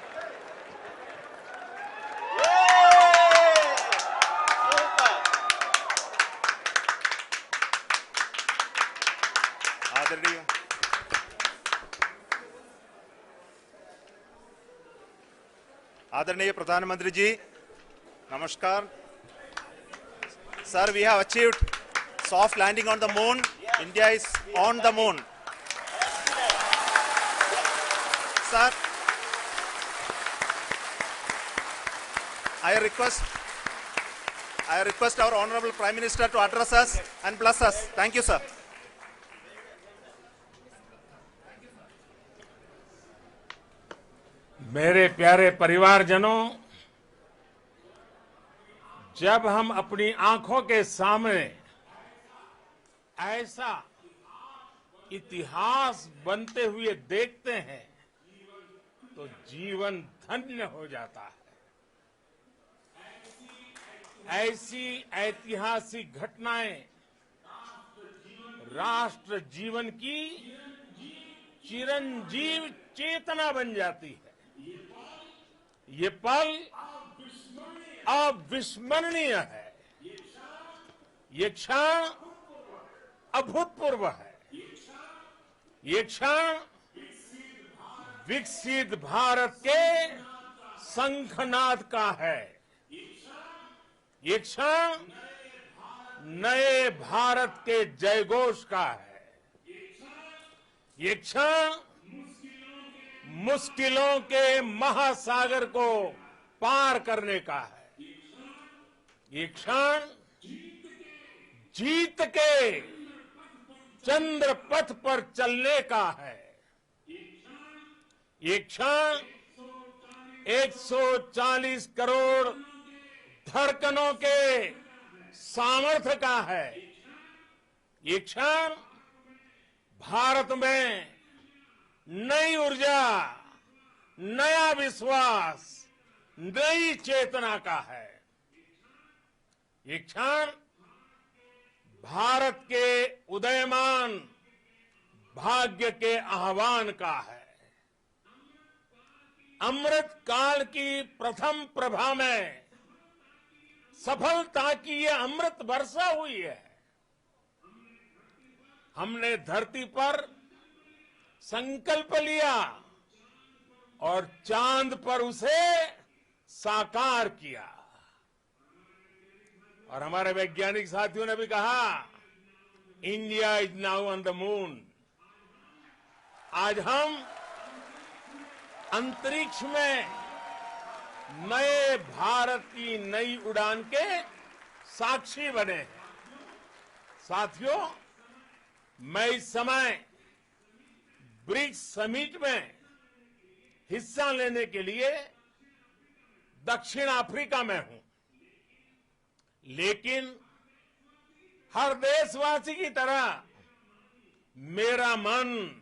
आदरणीय आदरणीय प्रधानमंत्री जी, नमस्कार sir. We have achieved soft landing on the moon. India is on the moon. Sir, I request our Honorable Prime Minister to address us and bless us. Thank you, sir. मेरे प्यारे परिवारजनों, जब हम अपनी आंखों के सामने ऐसा इतिहास बनते हुए देखते हैं तो जीवन धन्य हो जाता है। ऐसी ऐतिहासिक घटनाएं राष्ट्र जीवन की चिरंजीव चेतना बन जाती है। ये पल अविस्मरणीय है। ये क्षण अभूतपूर्व है। ये क्षण विकसित भारत के शंखनाद का है। ये क्षण नए भारत के जयघोष का है। ये क्षण मुश्किलों के महासागर को पार करने का है। ये क्षण जीत के चंद्र पथ पर चलने का है। ये क्षण 140 करोड़ धड़कनों के सामर्थ्य का है। ये क्षण भारत में नई ऊर्जा, नया विश्वास, नई चेतना का है। ये क्षण भारत के उदयमान भाग्य के आह्वान का है। अमृत काल की प्रथम प्रभा में सफलता की ये अमृत वर्षा हुई है। हमने धरती पर संकल्प लिया और चांद पर उसे साकार किया। और हमारे वैज्ञानिक साथियों ने भी कहा, India is now on the moon. आज हम अंतरिक्ष में नए भारत की नई उड़ान के साक्षी बने हैं। साथियों, मैं इस समय ब्रिक्स समिट में हिस्सा लेने के लिए दक्षिण अफ्रीका में हूं, लेकिन हर देशवासी की तरह मेरा मन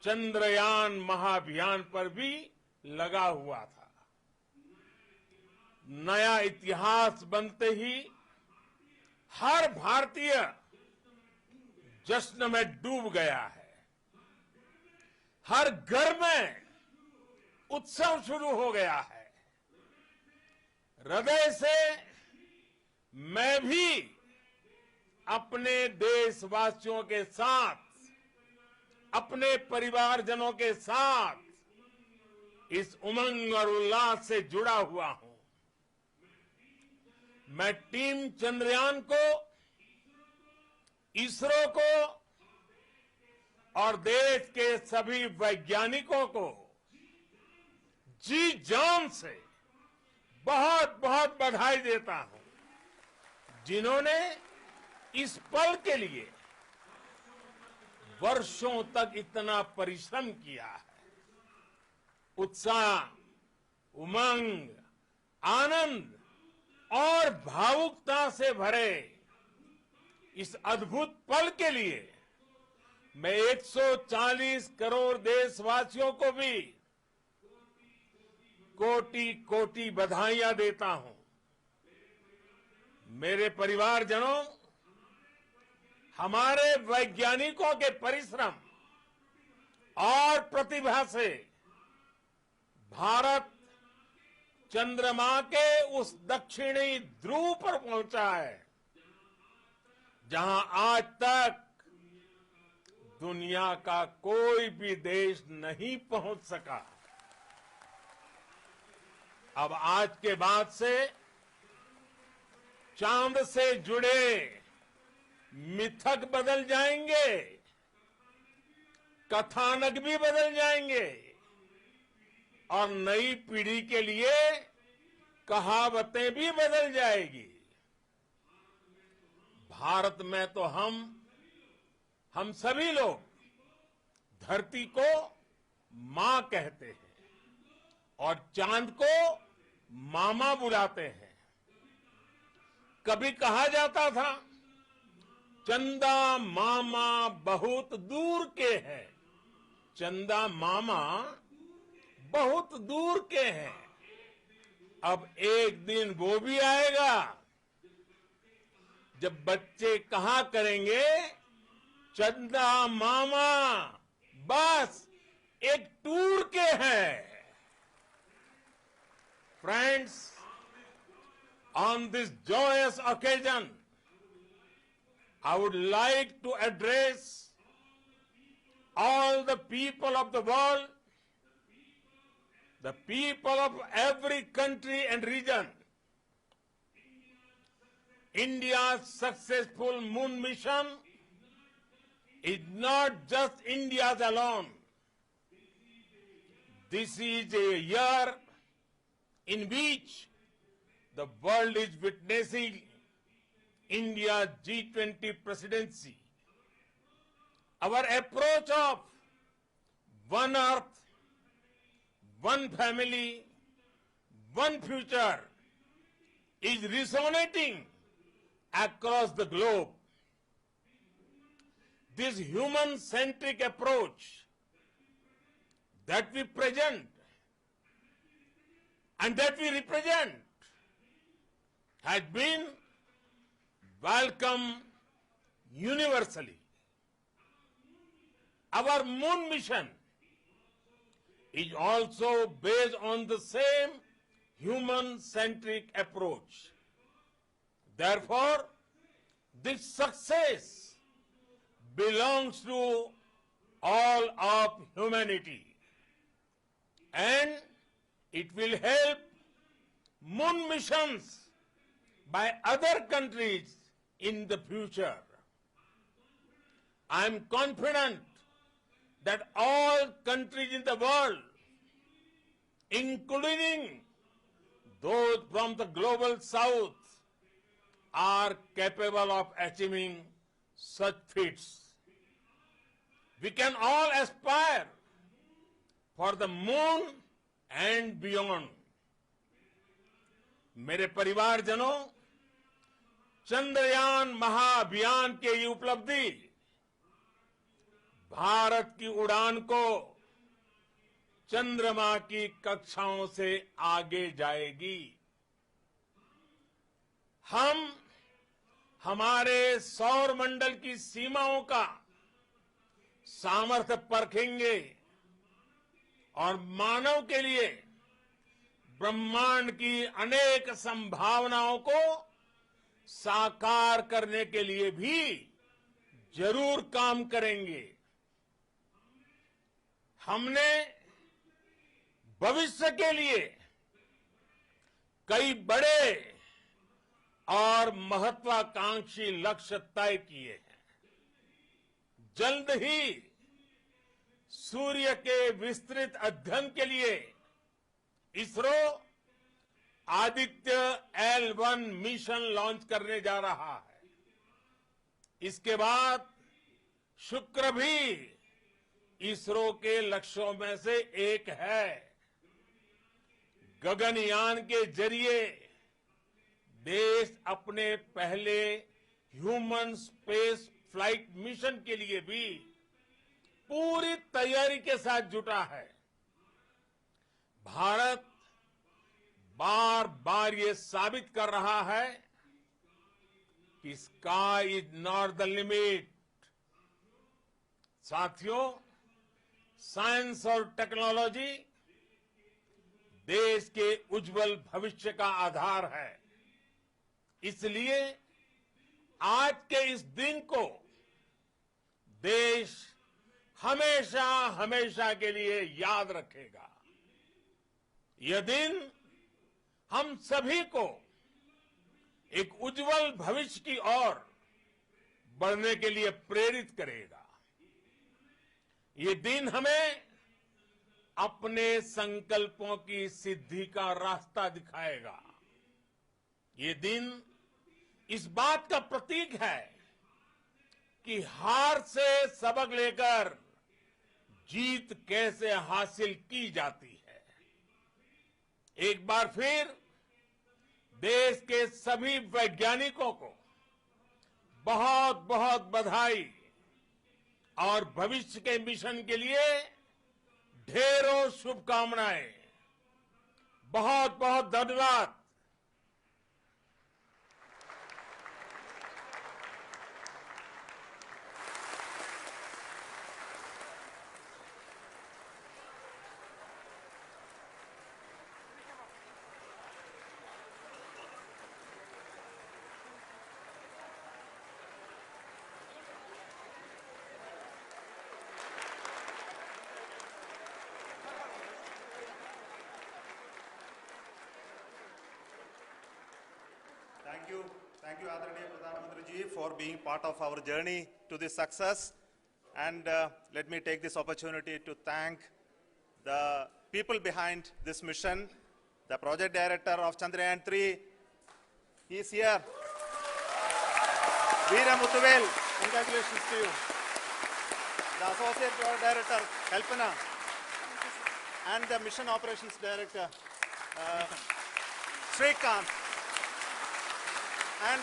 चंद्रयान महाअभियान पर भी लगा हुआ था। नया इतिहास बनते ही हर भारतीय जश्न में डूब गया है। हर घर में उत्सव शुरू हो गया है। हृदय से मैं भी अपने देशवासियों के साथ, अपने परिवारजनों के साथ इस उमंग और उल्लास से जुड़ा हुआ हूं। मैं टीम चंद्रयान को, इसरो को और देश के सभी वैज्ञानिकों को जी जान से बहुत बहुत बधाई देता हूं, जिन्होंने इस पल के लिए वर्षों तक इतना परिश्रम किया है। उत्साह, उमंग, आनंद और भावुकता से भरे इस अद्भुत पल के लिए मैं 140 करोड़ देशवासियों को भी कोटि कोटि बधाइयां देता हूं। मेरे परिवारजनों, हमारे वैज्ञानिकों के परिश्रम और प्रतिभा से भारत चंद्रमा के उस दक्षिणी ध्रुव पर पहुंचा है, जहां आज तक दुनिया का कोई भी देश नहीं पहुंच सका। अब आज के बाद से चांद से जुड़े मिथक बदल जाएंगे, कथानक भी बदल जाएंगे और नई पीढ़ी के लिए कहावतें भी बदल जाएगी। भारत में तो हम सभी लोग धरती को मां कहते हैं और चांद को मामा बुलाते हैं। कभी कहा जाता था, चंदा मामा बहुत दूर के हैं। चंदा मामा बहुत दूर के हैं। अब एक दिन वो भी आएगा जब बच्चे कहा करेंगे, चंदा मामा बस एक टूर के हैं। Friends, on this joyous occasion, I would like to address all the people of the world, the people of every country and region. India's successful moon mission is not just India's alone. This is a year in which the world is witnessing India's G20 presidency. Our approach of one earth, one family, one future is resonating across the globe. This human-centric approach that we present and that we represent has been welcomed universally. Our moon mission is also based on the same human-centric approach. Therefore, this success belongs to all of humanity. and it will help moon missions by other countries in the future. I am confident that all countries in the world, including those from the global south, are capable of achieving such feats. We can all aspire for the moon and beyond. मेरे परिवारजनों, चंद्रयान महाअभियान के ये उपलब्धि भारत की उड़ान को चंद्रमा की कक्षाओं से आगे जाएगी। हम हमारे सौर मंडल की सीमाओं का सामर्थ्य परखेंगे और मानव के लिए ब्रह्मांड की अनेक संभावनाओं को साकार करने के लिए भी जरूर काम करेंगे। हमने भविष्य के लिए कई बड़े और महत्वाकांक्षी लक्ष्य तय किए हैं। जल्द ही सूर्य के विस्तृत अध्ययन के लिए ISRO Aditya L1 mission launch करने जा रहा है। इसके बाद शुक्र भी इसरो के लक्ष्यों में से एक है। गगनयान के जरिए देश अपने पहले ह्यूमन स्पेस फ्लाइट मिशन के लिए भी पूरी तैयारी के साथ जुटा है। भारत बार बार ये साबित कर रहा है कि sky is not the limit. साथियों, साइंस और टेक्नोलॉजी देश के उज्जवल भविष्य का आधार है। इसलिए आज के इस दिन को देश हमेशा हमेशा के लिए याद रखेगा। यह दिन हम सभी को एक उज्जवल भविष्य की ओर बढ़ने के लिए प्रेरित करेगा। ये दिन हमें अपने संकल्पों की सिद्धि का रास्ता दिखाएगा। ये दिन इस बात का प्रतीक है कि हार से सबक लेकर जीत कैसे हासिल की जाती है। एक बार फिर देश के सभी वैज्ञानिकों को बहुत बहुत बधाई और भविष्य के मिशन के लिए ढेरों शुभकामनाएं। बहुत बहुत धन्यवाद। Thank you, Adaraniya Pradhan Mantri ji, for being part of our journey to this success. And let me take this opportunity to thank the people behind this mission, the project director of Chandrayaan 3. He is here. Veera Muthuvel, congratulations to you. The associate project director, Kalpana, and the mission operations director, Srikanth. And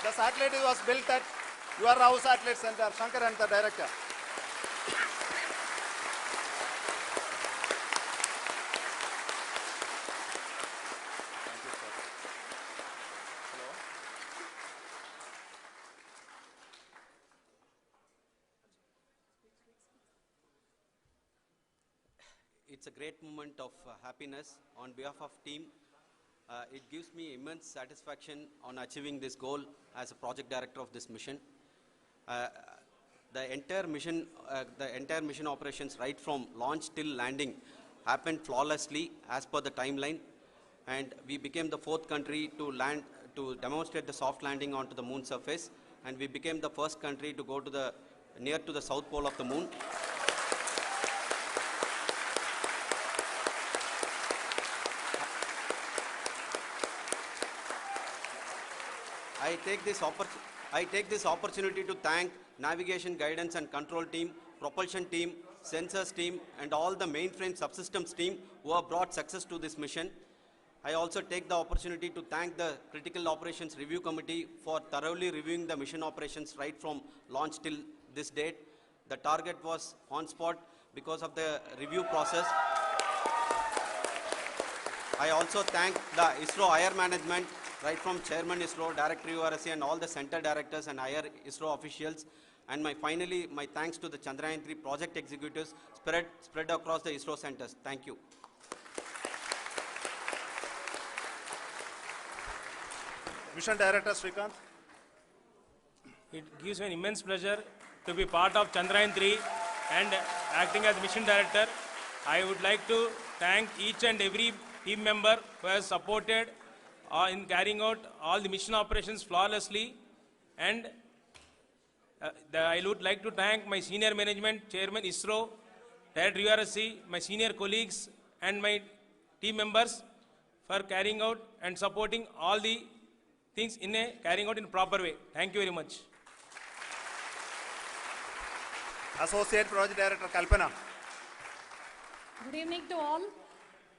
the satellite was built at your Rao Satellite Center, Shankar and the director. Thank you, sir. Hello. It's a great moment of happiness on behalf of team. It gives me immense satisfaction on achieving this goal as a project director of this mission. The entire mission operations, right from launch till landing, happened flawlessly as per the timeline, and we became the 4th country to land, to demonstrate the soft landing onto the moon surface, and we became the first country to go to the near to the south pole of the moon. I take this opportunity to thank navigation, guidance and control team, propulsion team, sensors team and all the mainframe subsystems team who have brought success to this mission. I also take the opportunity to thank the Critical Operations Review Committee for thoroughly reviewing the mission operations right from launch till this date. The target was on spot because of the review process. I also thank the ISRO higher management, right from Chairman ISRO, Director URSC and all the center directors and higher ISRO officials. And finally, my thanks to the Chandrayaan-3 project executives spread across the ISRO centers. Thank you. Mission Director Srikanth. It gives me an immense pleasure to be part of Chandrayaan-3 and acting as Mission Director. I would like to thank each and every team member who has supported in carrying out all the mission operations flawlessly. And I would like to thank my senior management, Chairman ISRO, Director URSC, my senior colleagues and my team members for carrying out and supporting all the things carrying out in a proper way. Thank you very much. Associate Project Director Kalpana. Good evening to all.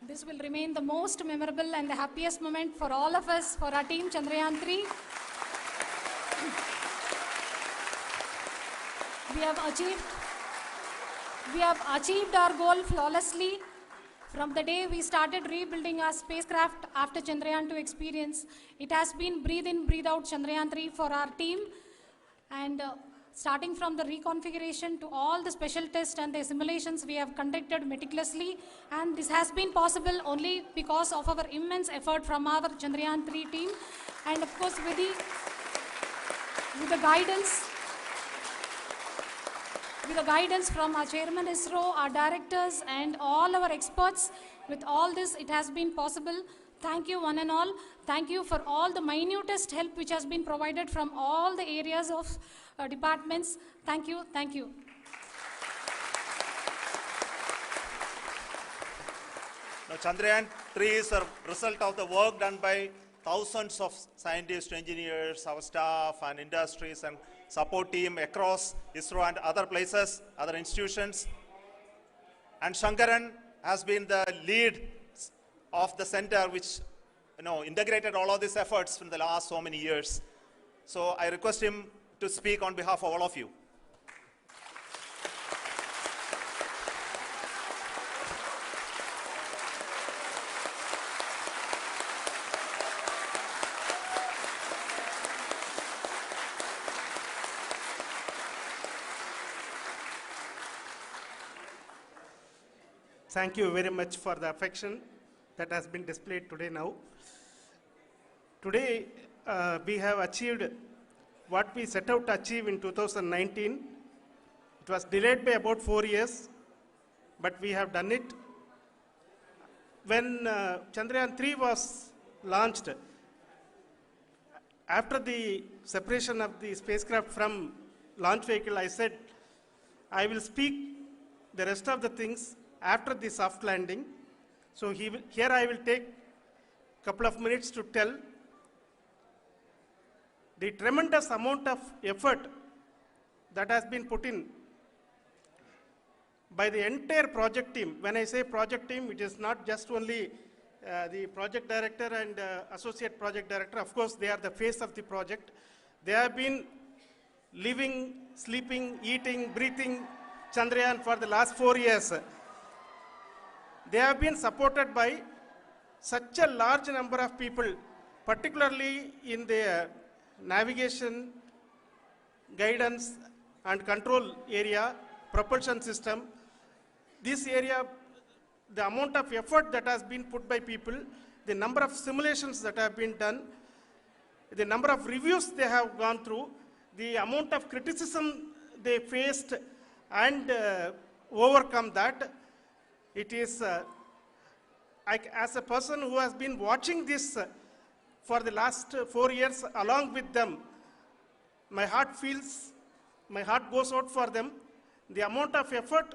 This will remain the most memorable and the happiest moment for all of us, for our team Chandrayaan-3. We have achieved our goal flawlessly. From the day we started rebuilding our spacecraft after Chandrayaan-2 experience, it has been breathe in, breathe out Chandrayaan-3 for our team. And starting from the reconfiguration to all the special tests and the simulations we have conducted meticulously. And this has been possible only because of our immense effort from our Chandrayaan-3 team. And of course, with the guidance from our Chairman ISRO, our directors and all our experts, with all this it has been possible. Thank you one and all. Thank you for all the minutest help which has been provided from all the areas of departments. Thank you, thank you. Now, Chandrayaan-3 is a result of the work done by thousands of scientists, engineers, our staff and industries and support team across ISRO and other places, other institutions. And Shankaran has been the lead of the center which integrated all of these efforts in the last so many years. So I request him to speak on behalf of all of you. Thank you very much for the affection that has been displayed today now. Today, we have achieved what we set out to achieve in 2019. It was delayed by about 4 years, but we have done it. When Chandrayaan-3 was launched, after the separation of the spacecraft from launch vehicle, I said, I will speak the rest of the things after the soft landing. So here I will take a couple of minutes to tell the tremendous amount of effort that has been put in by the entire project team. When I say project team, it is not just only the project director and associate project director. Of course, they are the face of the project. They have been living, sleeping, eating, breathing Chandrayaan for the last 4 years. They have been supported by such a large number of people, particularly in the navigation, guidance and control area, propulsion system. This area, the amount of effort that has been put by people, the number of simulations that have been done, the number of reviews they have gone through, the amount of criticism they faced and overcome that, it is as a person who has been watching this for the last 4 years along with them, my heart goes out for them. The amount of effort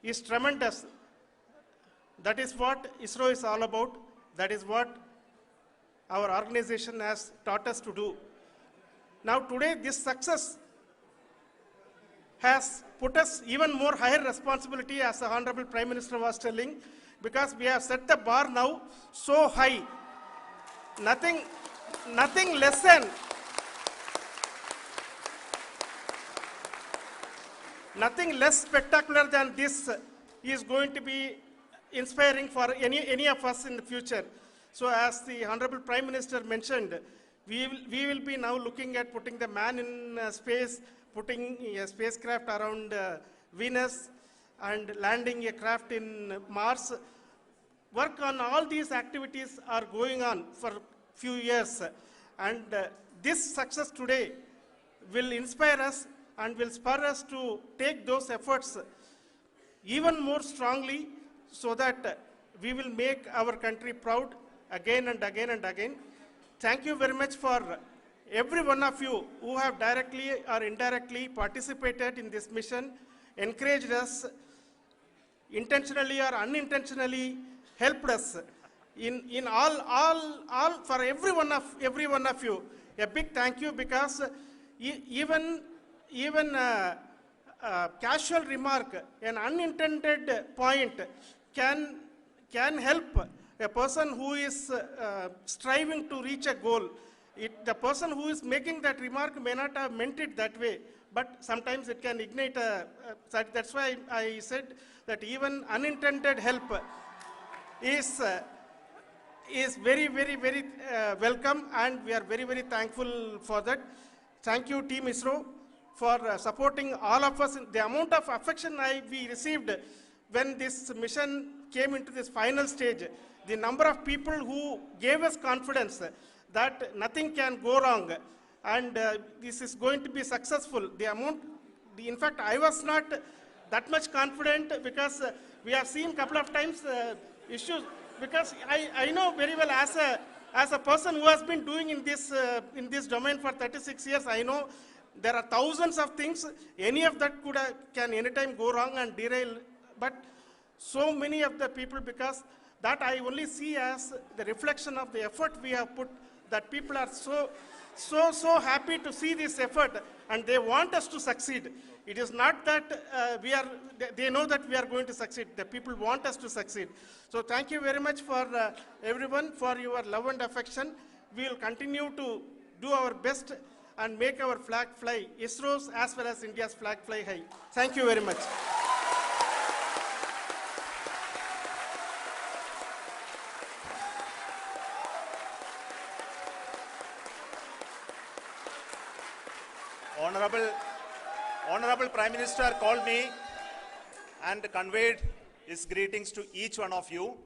is tremendous. That is what ISRO is all about. That is what our organization has taught us to do. Now today, this success has put us even more higher responsibility, as the Honorable Prime Minister was telling, because we have set the bar now so high. Nothing less than nothing less spectacular than this is going to be inspiring for any of us in the future. So as the Honorable Prime Minister mentioned, we will be now looking at putting the man in space, putting a spacecraft around Venus, and landing a craft in Mars. Work on all these activities are going on for few years. And this success today will inspire us and will spur us to take those efforts even more strongly, so that we will make our country proud again and again and again. Thank you very much for every one of you who have directly or indirectly participated in this mission, encouraged us, intentionally or unintentionally helped us in all for every one of you. A big thank you, because even casual remark, an unintended point can help a person who is striving to reach a goal. The person who is making that remark may not have meant it that way, but sometimes it can ignite that's why I said that even unintended help is very, very, very welcome, and we are very, very thankful for that. Thank you, Team ISRO, for supporting all of us. The amount of affection we received when this mission came into this final stage, the number of people who gave us confidence that nothing can go wrong, and this is going to be successful. In fact, I was not that much confident, because we have seen a couple of times issues, because I know very well, as a person who has been doing in this domain for 36 years, I know there are thousands of things. Any of that can anytime go wrong and derail. But so many of the people, because that I only see as the reflection of the effort we have put, that people are so happy to see this effort, and they want us to succeed. It is not that they know that we are going to succeed. The people want us to succeed. So thank you very much for everyone, for your love and affection. We will continue to do our best and make our flag fly, ISRO's as well as India's flag fly high. Thank you very much. Honorable Prime Minister called me and conveyed his greetings to each one of you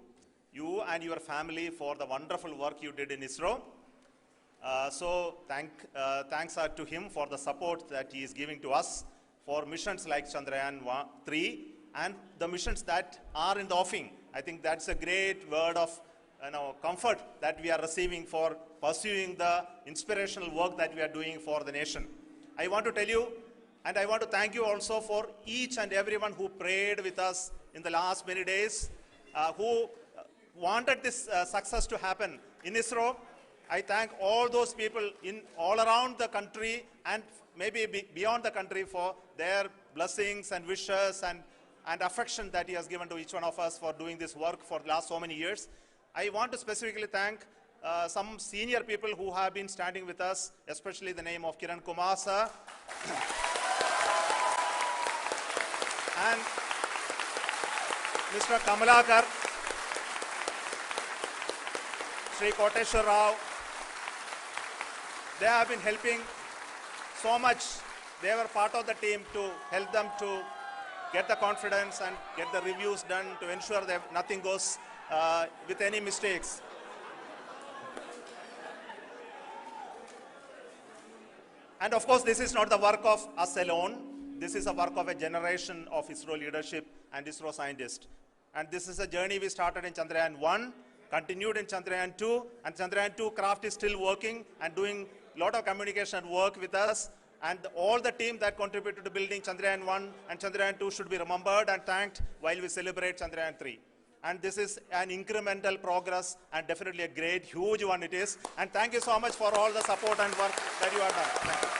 and your family, for the wonderful work you did in ISRO. So thanks are to him for the support that he is giving to us for missions like Chandrayaan 3 and the missions that are in the offing. I think that's a great word of comfort that we are receiving for pursuing the inspirational work that we are doing for the nation. I want to tell you, and I want to thank you also for each and everyone who prayed with us in the last many days, who wanted this success to happen in ISRO. I thank all those people all around the country and maybe beyond the country for their blessings and wishes and affection that he has given to each one of us for doing this work for the last so many years. I want to specifically thank some senior people who have been standing with us, especially the name of Kiran Kumar sir and Mr. Kamalakar, Sri Koteshwar Rao. They have been helping so much. They were part of the team to help them to get the confidence and get the reviews done to ensure that nothing goes with any mistakes. And of course, this is not the work of us alone. This is a work of a generation of ISRO leadership and ISRO scientists. And this is a journey we started in Chandrayaan 1, continued in Chandrayaan 2, and Chandrayaan 2 craft is still working and doing a lot of communication work with us. And all the team that contributed to building Chandrayaan 1 and Chandrayaan 2 should be remembered and thanked while we celebrate Chandrayaan 3. And this is an incremental progress and definitely a great, huge one it is. And thank you so much for all the support and work that you have done.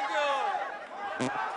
Thank you. Thank you.